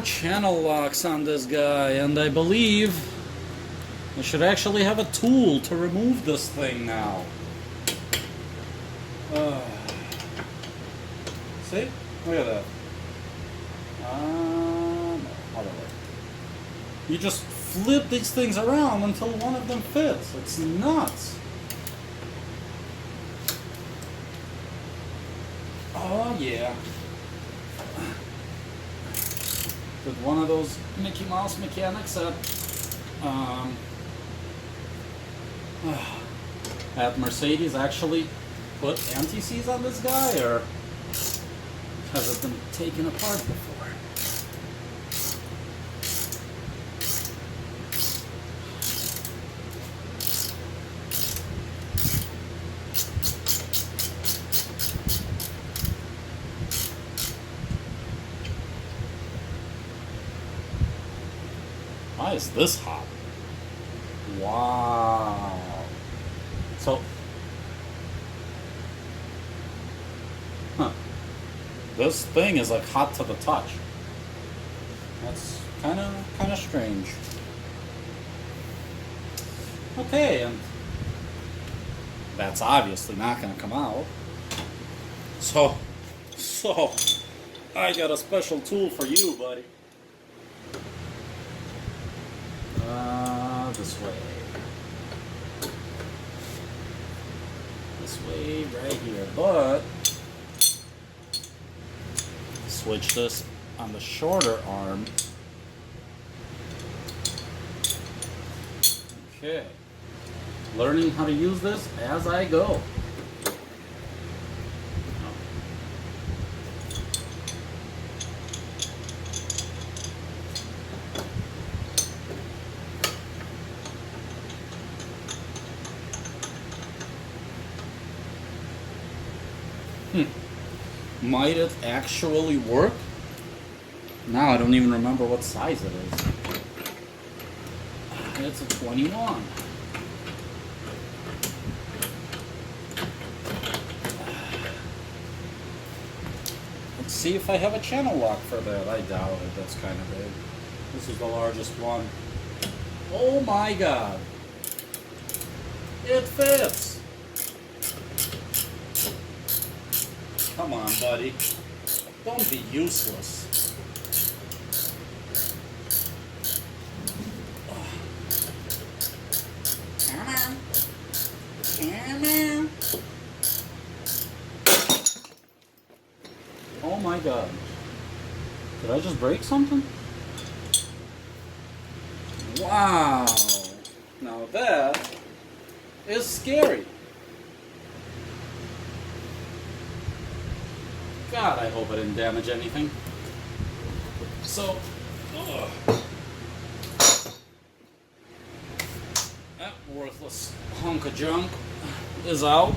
Speaker 1: channel locks on this guy, and I believe I should actually have a tool to remove this thing now. See? Look at that. No, other way. You just flip these things around until one of them fits. It's nuts. Oh yeah. With one of those Mickey Mouse mechanics at Mercedes actually put anti-seize on this guy, or has it been taken apart before? Why is this hot? Wow. So, this thing is like hot to the touch. That's kind of strange. Okay, and that's obviously not going to come out. So, I got a special tool for you, buddy. This way. This way, right here. But switch this on the shorter arm. Okay. Learning how to use this as I go. Might it actually work? Now I don't even remember what size it is. It's a 21. Let's see if I have a channel lock for that. I doubt it. That's kind of big. This is the largest one. Oh my god. It fits. Come on, buddy. Don't be useless. Come on. Come on. Oh my god. Did I just break something? Wow. Now that is scary. God, I hope I didn't damage anything. So, that worthless hunk of junk is out.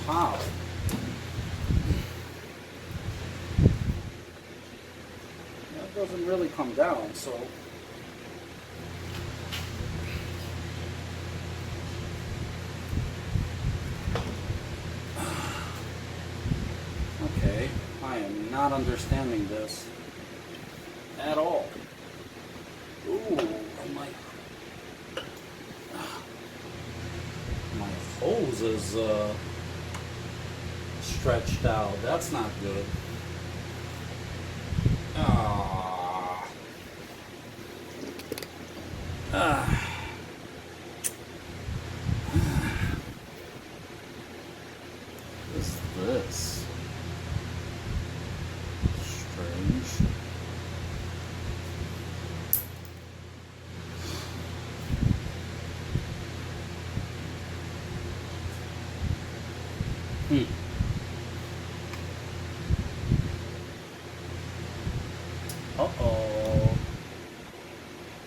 Speaker 1: How? That doesn't really come down, so. Okay, I am not understanding this at all. Ooh, my hose is stretched out. That's not good. What is this? Strange. Uh-oh.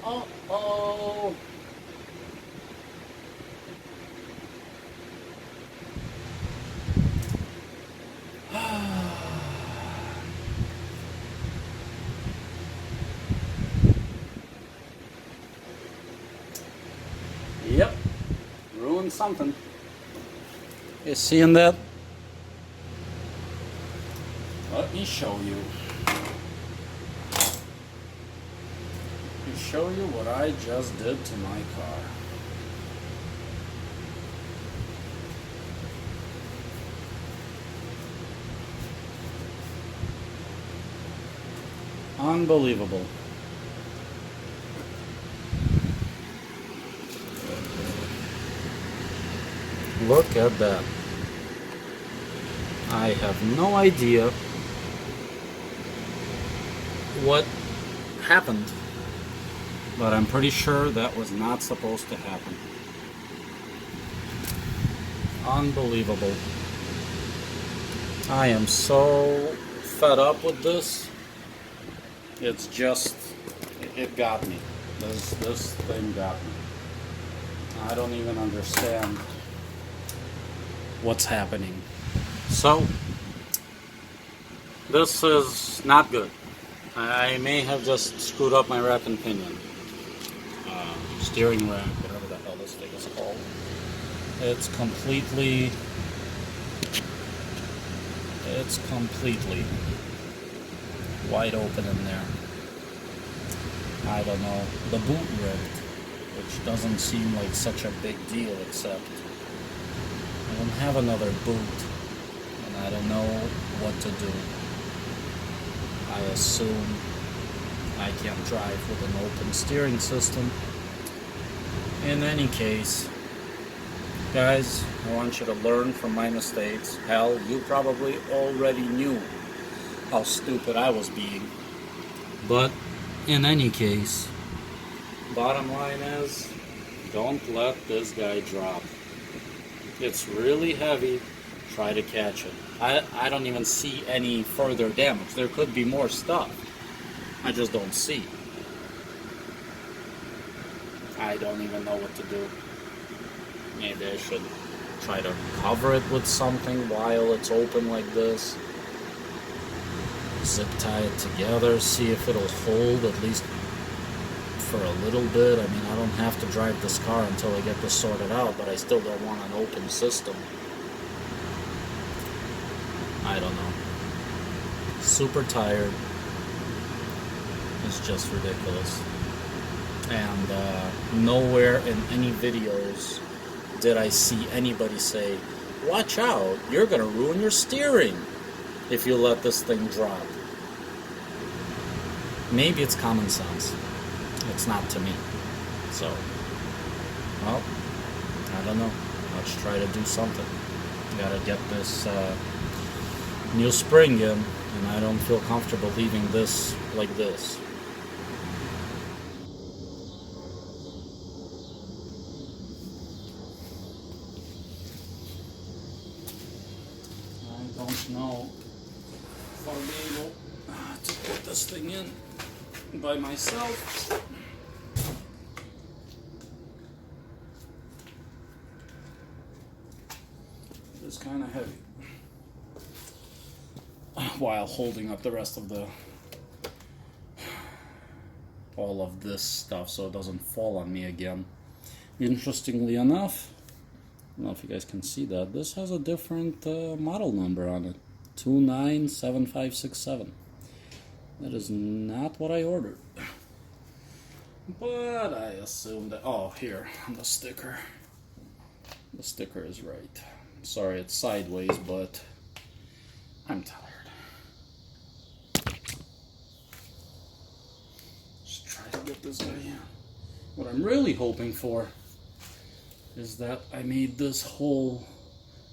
Speaker 1: Uh-oh. Yep. Ruined something. You seeing that? Let me show you. me show you what I just did to my car. Unbelievable. Look at that. I have no idea what happened, but I'm pretty sure that was not supposed to happen. Unbelievable. I am so fed up with this. It's just, it got me. This thing got me. I don't even understand what's happening. So, this is not good. I may have just screwed up my rack and pinion. Steering rack, whatever the hell this thing is called. It's completely wide open in there. I don't know. The boot ripped, which doesn't seem like such a big deal, except I don't have another boot, and I don't know what to do. I assume I can't drive with an open steering system. In any case, guys, I want you to learn from my mistakes. Hell, you probably already knew how stupid I was being. But in any case, bottom line is, don't let this guy drop. It's really heavy. Try to catch it. I don't even see any further damage. There could be more stuff. I just don't see. I don't even know what to do. Maybe I should try to cover it with something while it's open like this. Zip tie it together, see if it'll hold at least for a little bit. I mean, I don't have to drive this car until I get this sorted out, but I still don't want an open system. I don't know. Super tired. It's just ridiculous. And nowhere in any videos did I see anybody say, watch out, you're going to ruin your steering if you let this thing drop. Maybe it's common sense. It's not to me. So, well, I don't know. Let's try to do something. Gotta get this new spring in, and I don't feel comfortable leaving this like this. I don't know if I'll be able to put this thing in by myself. It's kind of heavy while holding up the rest of all of this stuff so it doesn't fall on me again. Interestingly enough, I don't know if you guys can see that, this has a different model number on it, 297567. That is not what I ordered, but I assume that, oh, here on the sticker is right. Sorry it's sideways, but I'm tired. Just try to get this guy in. What I'm really hoping for is that I made this hole,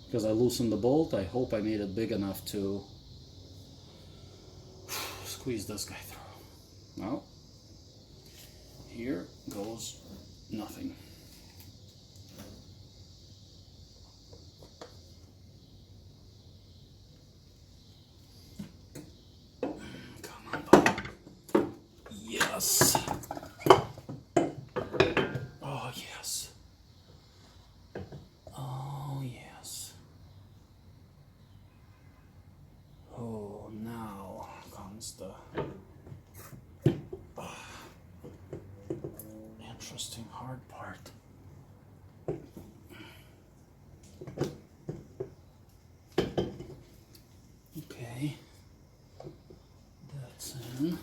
Speaker 1: because I loosened the bolt, I hope I made it big enough to squeeze this guy through. Well, here goes nothing. Come on, buddy. Yes. Oh, yes. Oh, yes. Oh, now comes the interesting hard part. Okay, that's in.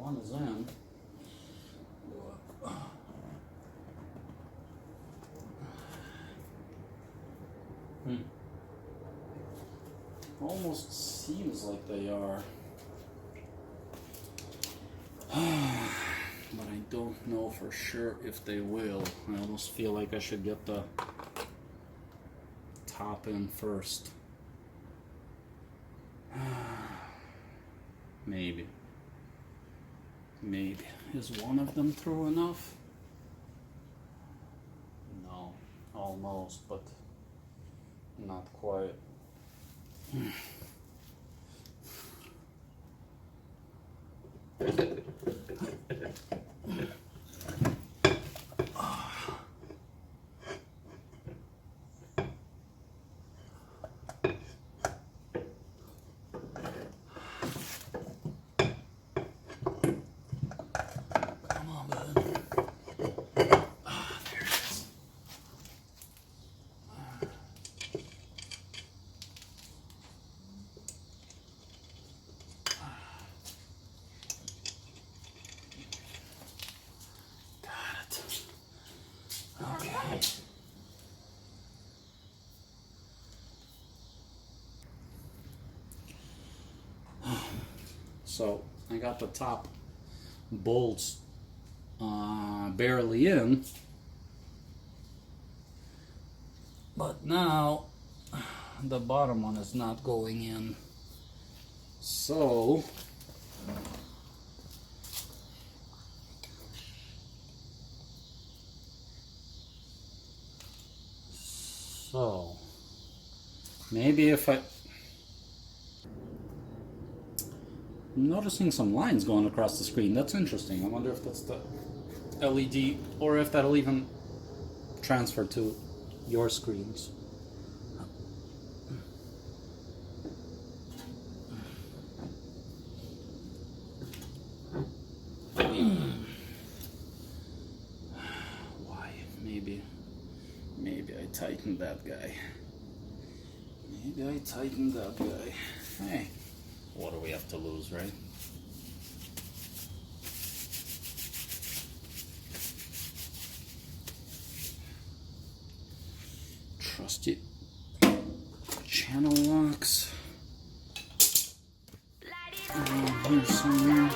Speaker 1: one is in. Almost seems like they are. But I don't know for sure if they will. I almost feel like I should get the top in first. Maybe. Maybe. Is one of them through enough? No. Almost, but not quite. So I got the top bolts barely in, but now the bottom one is not going in. So maybe if I'm noticing some lines going across the screen. That's interesting. I wonder if that's the LED or if that'll even transfer to your screens. Why? Maybe I tightened that guy. Maybe I tightened that guy. Hey. What do we have to lose, right? Trusty channel locks. Here somewhere.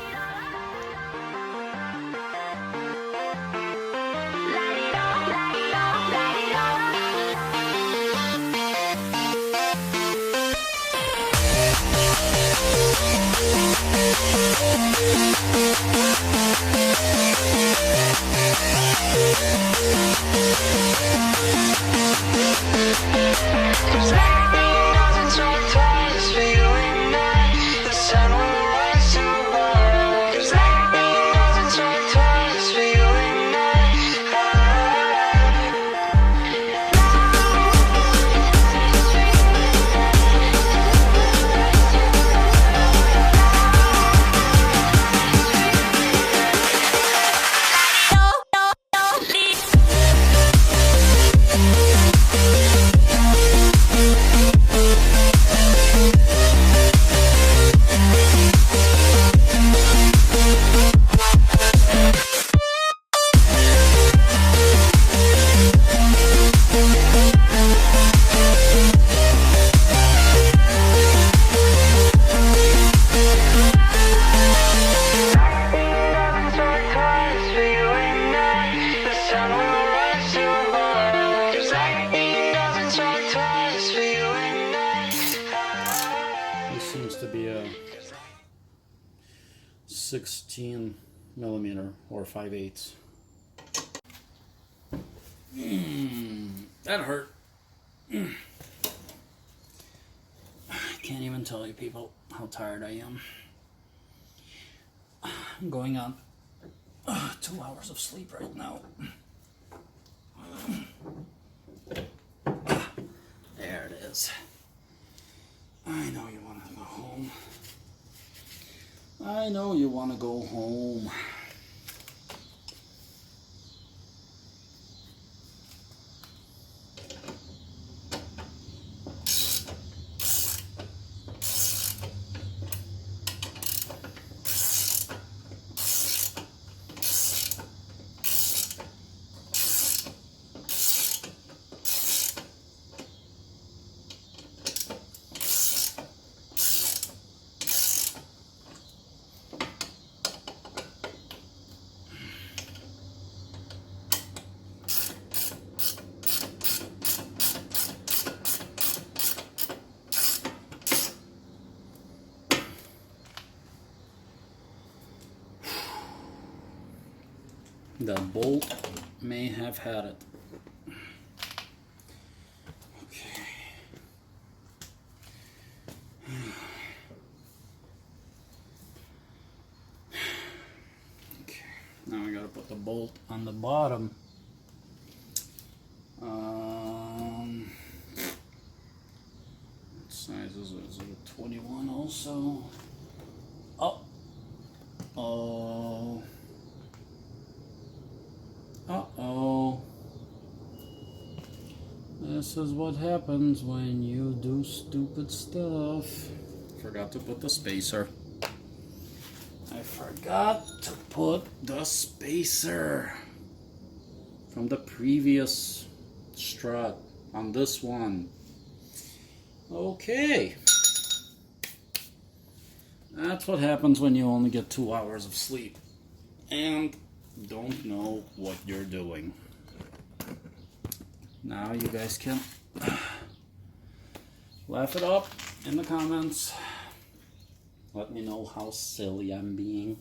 Speaker 1: Seems to be a 16 millimeter or 5/8. That hurt. I can't even tell you people how tired I am. I'm going on 2 hours of sleep right now. There it is. I know you want to go home. I know you want to go home. The bolt may have had it. Okay. Okay. Now we gotta put the bolt on the bottom. What size is it? Is it a 21 also? Oh. Oh. Uh-oh. This is what happens when you do stupid stuff. Forgot to put the spacer. I forgot to put the spacer from the previous strut on this one. Okay. That's what happens when you only get 2 hours of sleep and don't know what you're doing. Now you guys can laugh it up in the comments. Let me know how silly I'm being.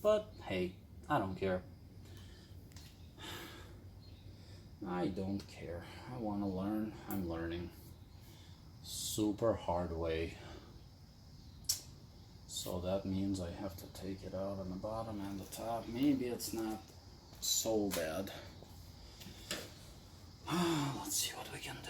Speaker 1: But hey, I don't care. I don't care. I want to learn. I'm learning. Super hard way. So that means I have to take it out on the bottom and the top. Maybe it's not so bad. Let's see what we can do.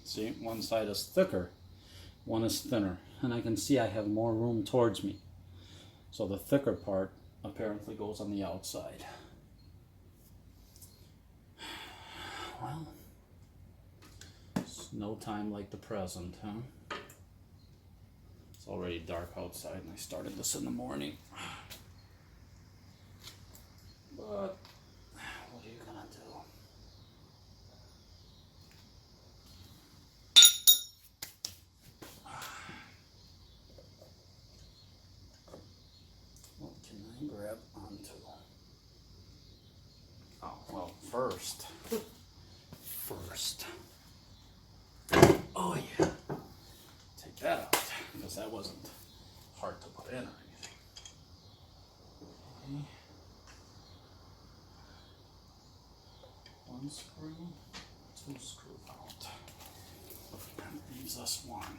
Speaker 1: See, one side is thicker, one is thinner, and I can see I have more room towards me. So the thicker part apparently goes on the outside. Well, it's no time like the present, huh? It's already dark outside and I started this in the morning. But what are you gonna do? What can I grab onto? Oh, well, first. Oh yeah. Take that out, because that wasn't hard to put in or anything. Okay. One screw, two screw out. That leaves us one.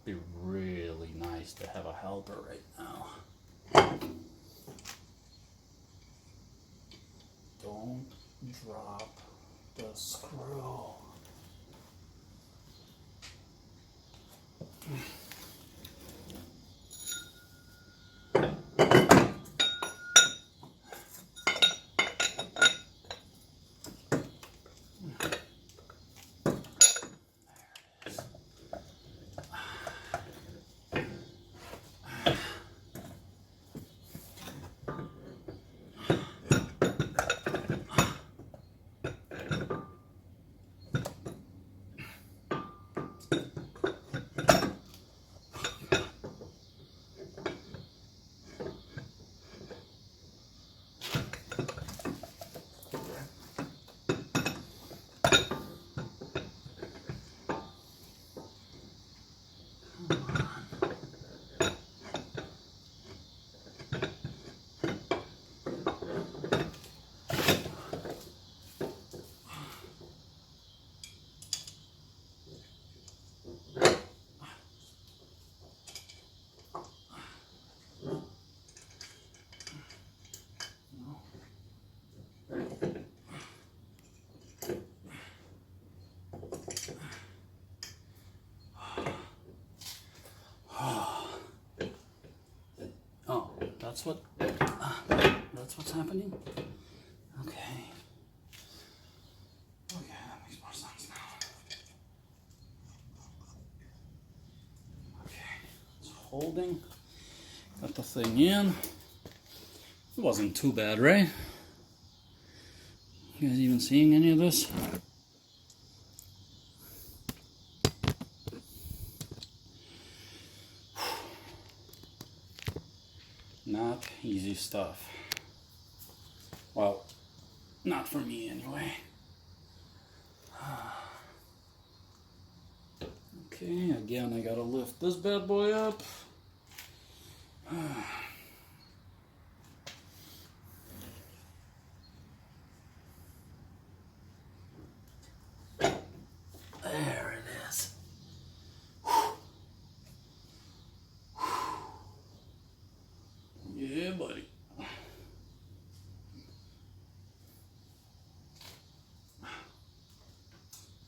Speaker 1: Be really nice to have a helper right now. Don't drop the screw. That's what's happening? Okay. Okay, that makes more sense now. Okay, it's holding. Got the thing in. It wasn't too bad, right? You guys even seeing any of this? Not easy stuff. Well, not for me anyway. Okay, again I gotta lift this bad boy up. There it is. Yeah, buddy.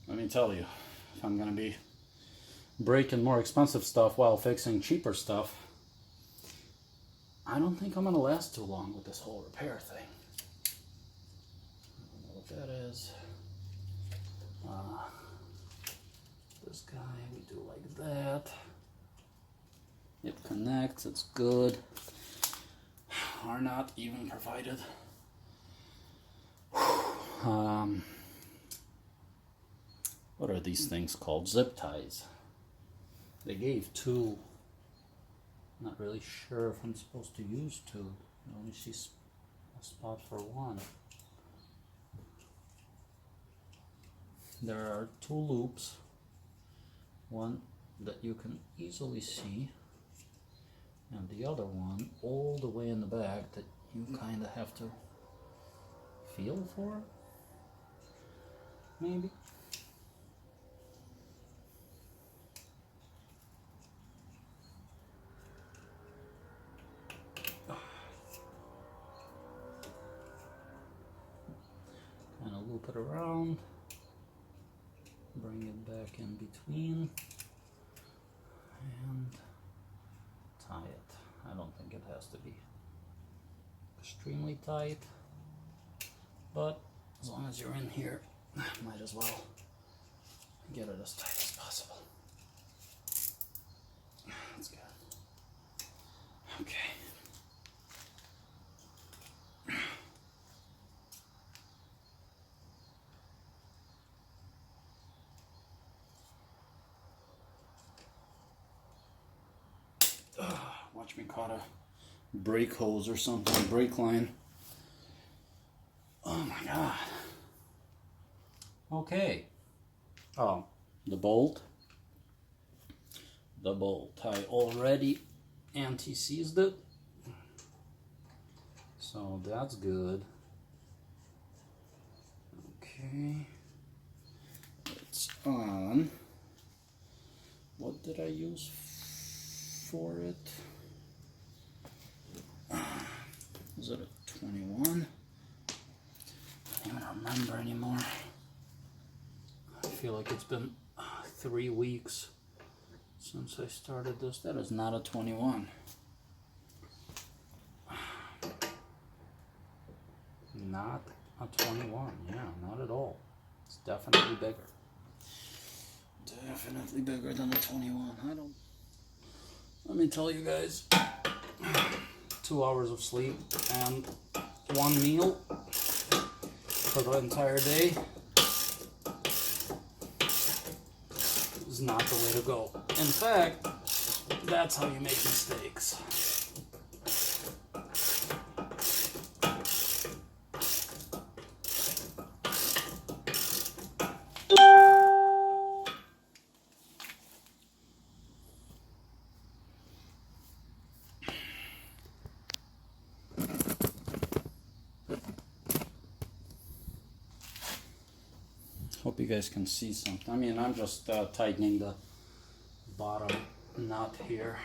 Speaker 1: Let me tell you, if I'm gonna be breaking more expensive stuff while fixing cheaper stuff, I don't think I'm gonna last too long with this whole repair thing. I don't know what that is. This guy, we do like that. It connects, it's good. Are not even provided. What are these things called? Zip ties. They gave two. Not really sure if I'm supposed to use two. I only see a spot for one. There are two loops. One that you can easily see, and the other one all the way in the back that you kind of have to feel for, maybe. Kind of loop it around, bring it back in between, and tie it. I don't think it has to be extremely tight, but as long as you're in here, might as well get it as tight as possible. That's good. Okay. Watch me caught a brake hose or something, brake line. Oh my god. Okay. Oh, the bolt. The bolt. I already anti-seized it. So that's good. Okay. It's on. What did I use for it? Was it a 21? I don't even remember anymore. I feel like it's been 3 weeks since I started this. That is not a 21. Not a 21. Yeah, not at all. It's definitely bigger. Definitely bigger than a 21. Let me tell you guys, 2 hours of sleep and 1 meal for the entire day is not the way to go. In fact, that's how you make mistakes. Hope you guys can see something. I mean, I'm just tightening the bottom nut here.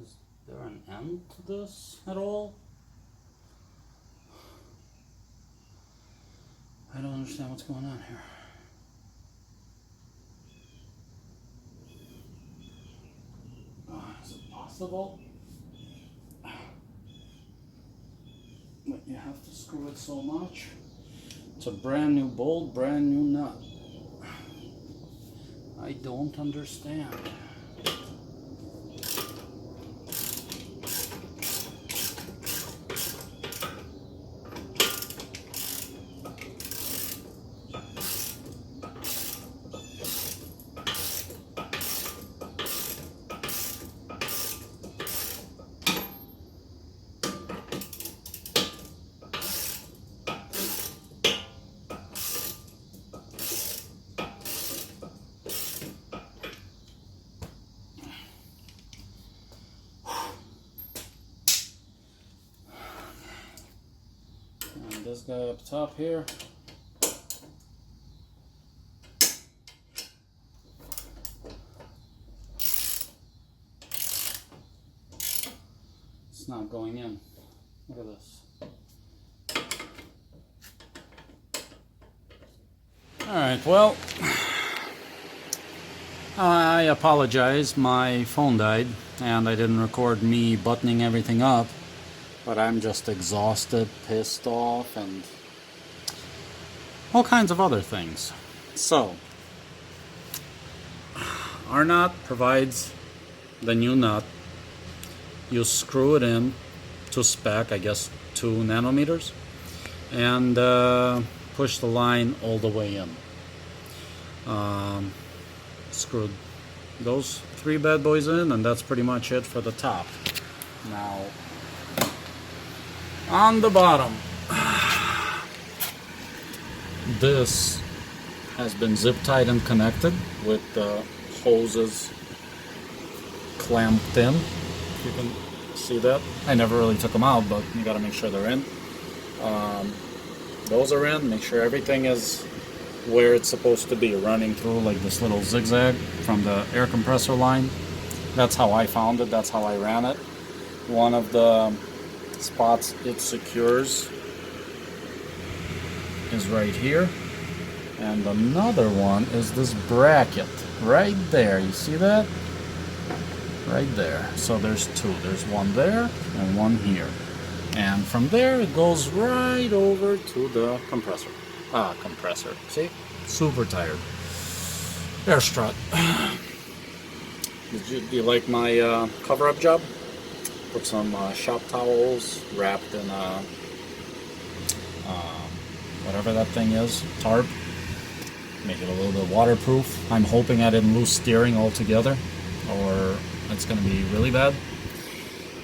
Speaker 1: Is there an end to this at all? I don't understand what's going on here. Is it possible that you have to screw it so much. It's a brand new bolt, brand new nut. I don't understand. This guy up top here. It's not going in. Look at this. Alright, well, I apologize. My phone died and I didn't record me buttoning everything up. But I'm just exhausted, pissed off, and all kinds of other things. So, our nut provides the new nut. You screw it in to spec, I guess 2 nanometers, and push the line all the way in. Screwed those 3 bad boys in, and that's pretty much it for the top. Now, on the bottom, this has been zip tied and connected with the hoses clamped in. You can see that. I never really took them out, but you gotta make sure they're in. Those are in. Make sure everything is where it's supposed to be, running through like this little zigzag from the air compressor line. That's how I found it. That's how I ran it. One of the spots it secures is right here, and another one is this bracket right there. You see that? Right there. So there's 2. There's one there and one here, and from there it goes right over to the compressor. Compressor. See? Super tired. Air strut. Do you like my cover-up job? Put some shop towels wrapped in whatever that thing is, tarp. Make it a little bit waterproof. I'm hoping I didn't lose steering altogether, or it's going to be really bad.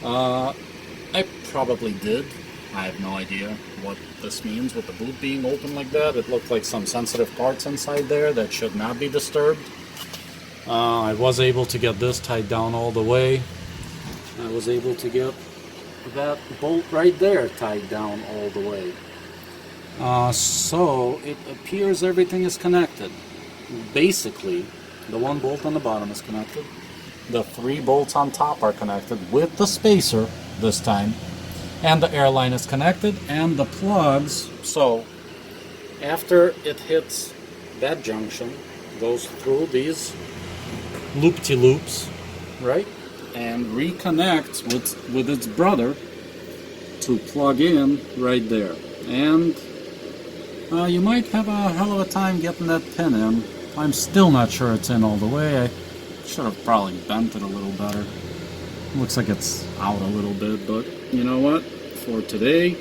Speaker 1: I probably did. I have no idea what this means with the boot being open like that. It looked like some sensitive parts inside there that should not be disturbed. I was able to get this tied down all the way. I was able to get that bolt right there tied down all the way. So it appears everything is connected. Basically, the 1 bolt on the bottom is connected. The 3 bolts on top are connected with the spacer this time. And the air line is connected, and the plugs. So after it hits that junction, goes through these loop-de-loops, right? And reconnects with its brother to plug in right there. And you might have a hell of a time getting that pin in. I'm still not sure it's in all the way. I should have probably bent it a little better. Looks like it's out a little bit, but you know what? For today,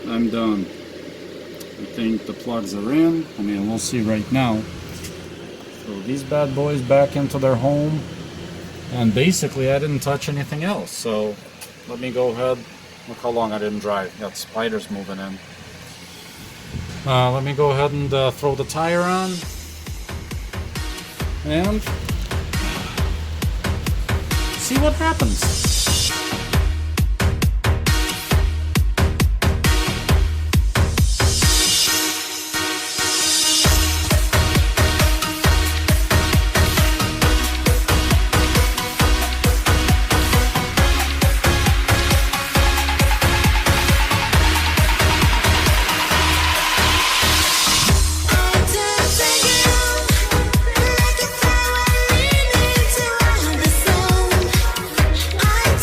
Speaker 1: I'm done. I think the plugs are in. I mean, we'll see right now. Throw these bad boys back into their home. And basically, I didn't touch anything else. So let me go ahead. Look how long I didn't drive. Got spiders moving in. Let me go ahead and throw the tire on. And see what happens.
Speaker 2: I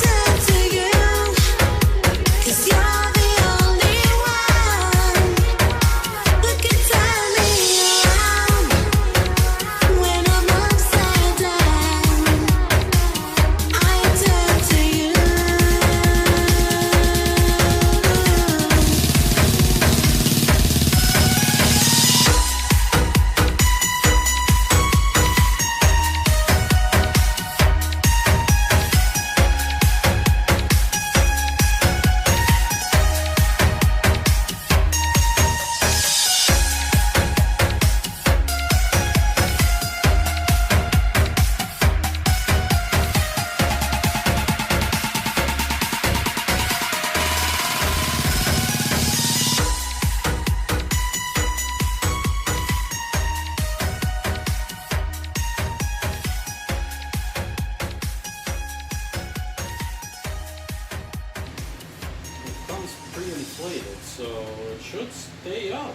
Speaker 1: comes pre-inflated, so it should stay up,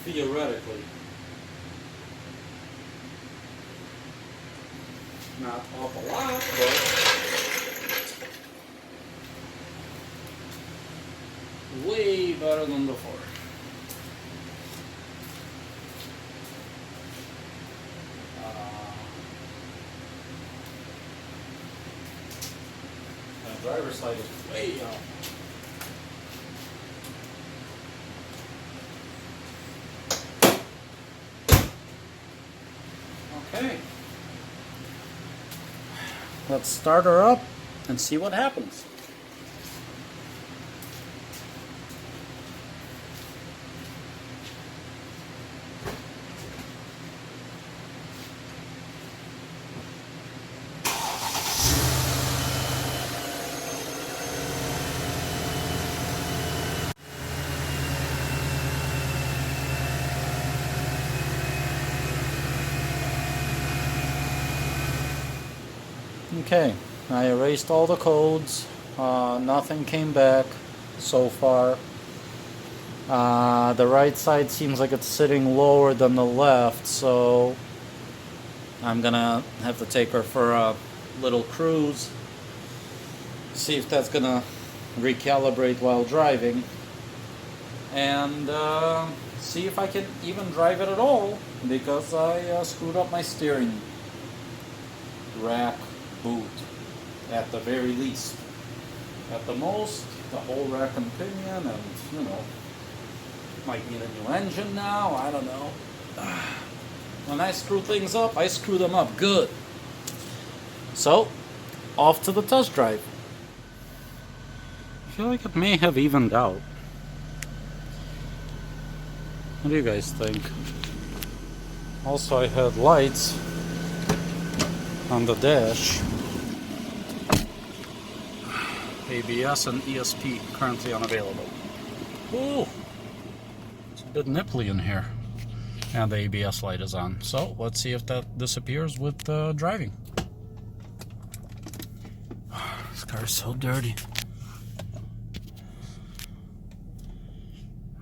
Speaker 1: theoretically. Not up a lot, but way better than before. The driver's side is way up. Okay. Let's start her up and see what happens. Okay, I erased all the codes. Nothing came back so far. The right side seems like it's sitting lower than the left, so I'm gonna have to take her for a little cruise. See if that's gonna recalibrate while driving. And see if I can even drive it at all, because I screwed up my steering rack boot, at the very least. At the most, the whole rack and pinion, and you know, might need a new engine now, I don't know. When I screw things up, I screw them up good. So, off to the test drive. I feel like it may have evened out. What do you guys think? Also, I had lights on the dash. ABS and ESP currently unavailable. Ooh, it's a bit nipply in here. And the ABS light is on. So let's see if that disappears with driving. This car is so dirty.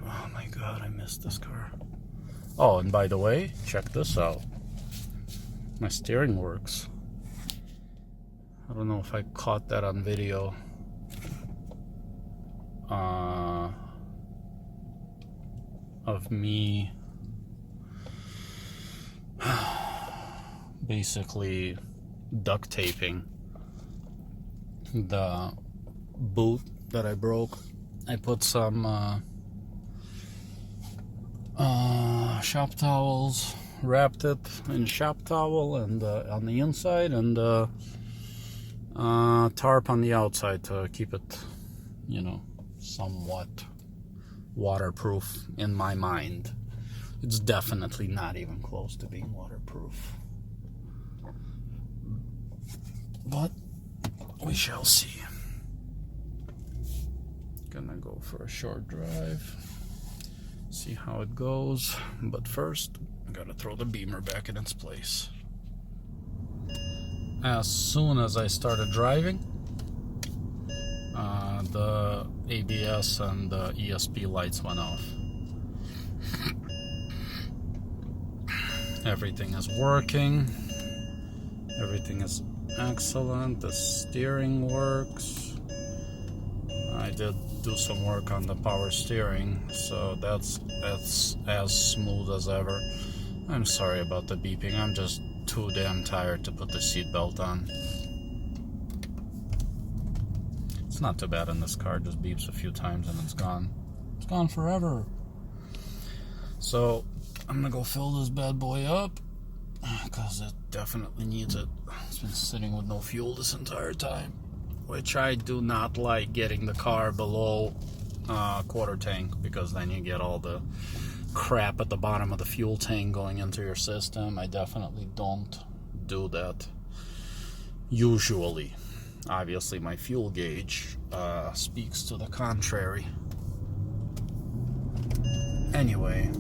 Speaker 1: Oh my god, I missed this car. Oh, and by the way, check this out. My steering works. I don't know if I caught that on video. Of me basically duct taping the boot that I broke. I put some shop towels, wrapped it in shop towel and on the inside, and tarp on the outside to keep it, you know, somewhat waterproof in my mind. It's definitely not even close to being waterproof, but we shall see. Gonna go for a short drive, see how it goes, but first I gotta throw the beamer back in its place. As soon as I started driving, the ABS and the ESP lights went off. Everything is working. Everything is excellent. The steering works. I did do some work on the power steering, so that's as smooth as ever. I'm sorry about the beeping. I'm just too damn tired to put the seatbelt on. It's not too bad in this car. It just beeps a few times and it's gone. It's gone forever. So I'm gonna go fill this bad boy up, because it definitely needs it. It's been sitting with no fuel this entire time, which I do not like, getting the car below quarter tank, because then you get all the crap at the bottom of the fuel tank going into your system. I definitely don't do that usually. Obviously my fuel gauge speaks to the contrary. Anyway,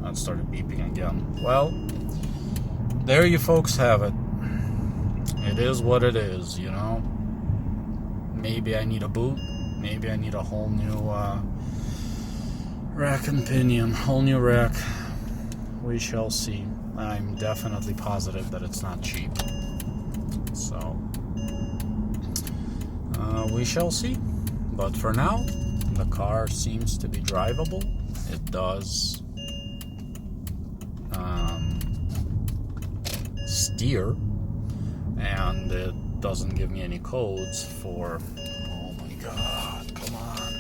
Speaker 1: that started beeping again. Well, there you folks have it. It is what it is, you know. maybe I need a boot. Maybe I need a whole new rack and pinion, whole new rack. We shall see. I'm definitely positive that it's not cheap. So, we shall see. But for now, the car seems to be drivable. It does steer, and it doesn't give me any codes for... Oh my god, come on.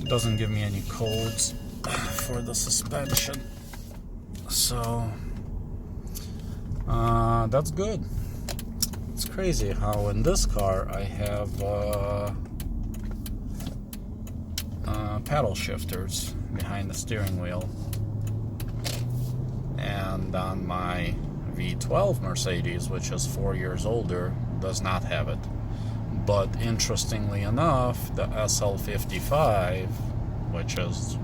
Speaker 1: It doesn't give me any codes for the suspension. So, that's good. It's crazy how in this car I have paddle shifters behind the steering wheel, and on my V12 Mercedes, which is 4 years older, does not have it. But interestingly enough, the SL55, which is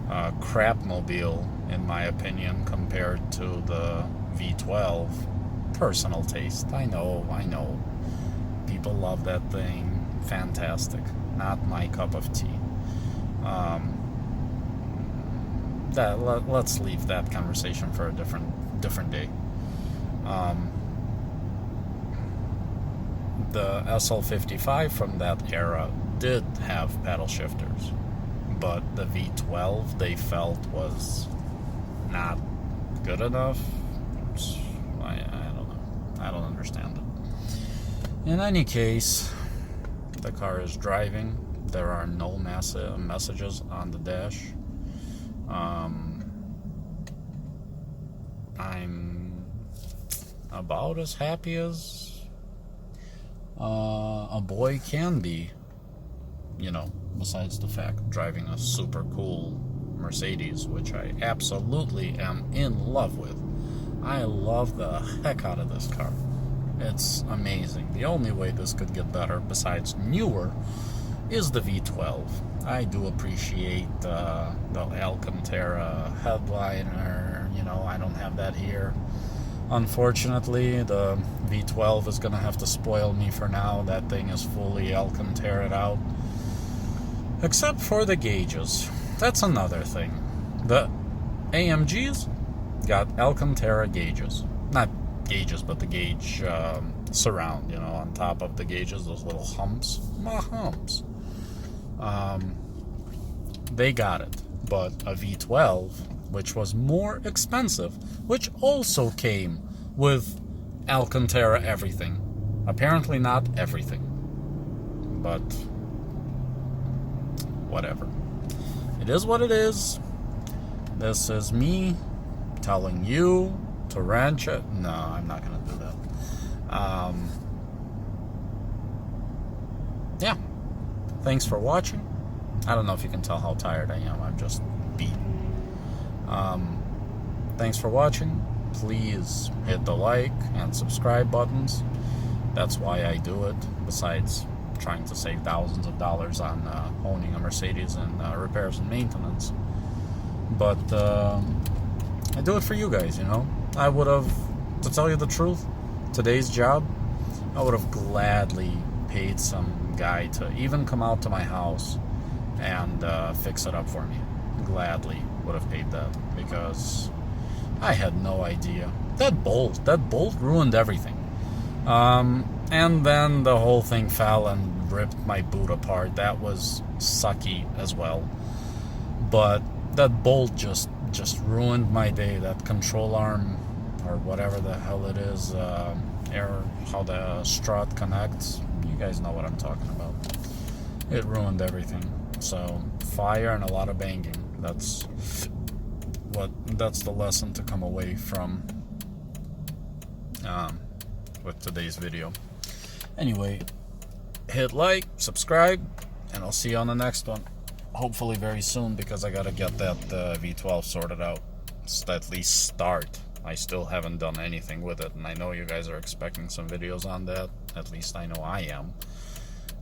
Speaker 1: a crapmobile in my opinion compared to the V12, personal taste, I know, people love that thing, fantastic, not my cup of tea. Let's leave that conversation for a different day. The SL55 from that era did have paddle shifters, but the V12 they felt was not good enough. I don't know. I don't understand it. In any case, the car is driving. There are no messages on the dash. I'm about as happy as a boy can be, you know, besides the fact driving a super cool Mercedes, which I absolutely am in love with. I love the heck out of this car. It's amazing. The only way this could get better, besides newer, is the V12. I do appreciate the Alcantara headliner. You know, I don't have that here. Unfortunately, the V12 is going to have to spoil me for now. That thing is fully Alcantara'd out. Except for the gauges. That's another thing. The AMGs got Alcantara gauges. Not gauges, but the gauge surround, you know, on top of the gauges, those little humps. Humps. They got it. But a V12, which was more expensive, which also came with Alcantara everything. Apparently not everything. But whatever. It is what it is. This is me telling you to ranch it. No, I'm not going to do that. Yeah. Thanks for watching. I don't know if you can tell how tired I am. I'm just beat. Thanks for watching. Please hit the like and subscribe buttons. That's why I do it, besides trying to save thousands of dollars on owning a Mercedes and repairs and maintenance. But I do it for you guys, you know. I would have, to tell you the truth, today's job, I would have gladly paid some guy to even come out to my house and fix it up for me. Gladly would have paid that, because I had no idea. That bolt ruined everything. And then the whole thing fell and ripped my boot apart. That was sucky as well. But that bolt just ruined my day. That control arm, or whatever the hell it is, how the strut connects. You guys know what I'm talking about. It ruined everything. So, fire and a lot of banging. That's the lesson to come away from with today's video. Anyway, hit like, subscribe, and I'll see you on the next one. Hopefully very soon, because I gotta get that V12 sorted out. At least start. I still haven't done anything with it, and I know you guys are expecting some videos on that. At least I know I am.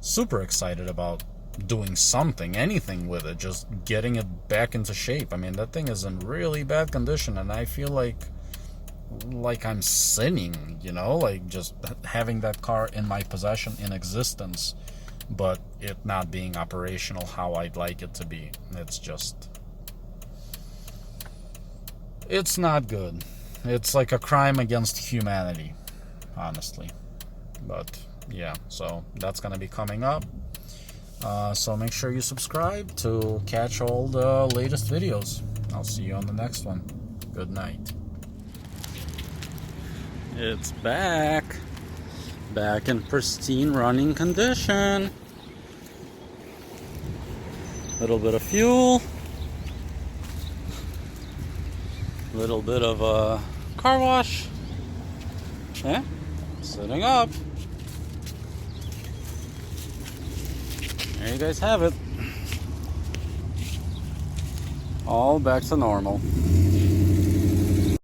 Speaker 1: Super excited about doing something, anything with it, just getting it back into shape. I mean, that thing is in really bad condition, and I feel like like I'm sinning, you know, like just having that car in my possession, in existence, but it not being operational how I'd like it to be. It's not good. It's like a crime against humanity, honestly. But yeah, so that's gonna be coming up. So make sure you subscribe to catch all the latest videos. I'll see you on the next one. Good night. It's back in pristine running condition. Little bit of fuel, little bit of a car wash. Yeah, setting up. There you guys have it. All back to normal.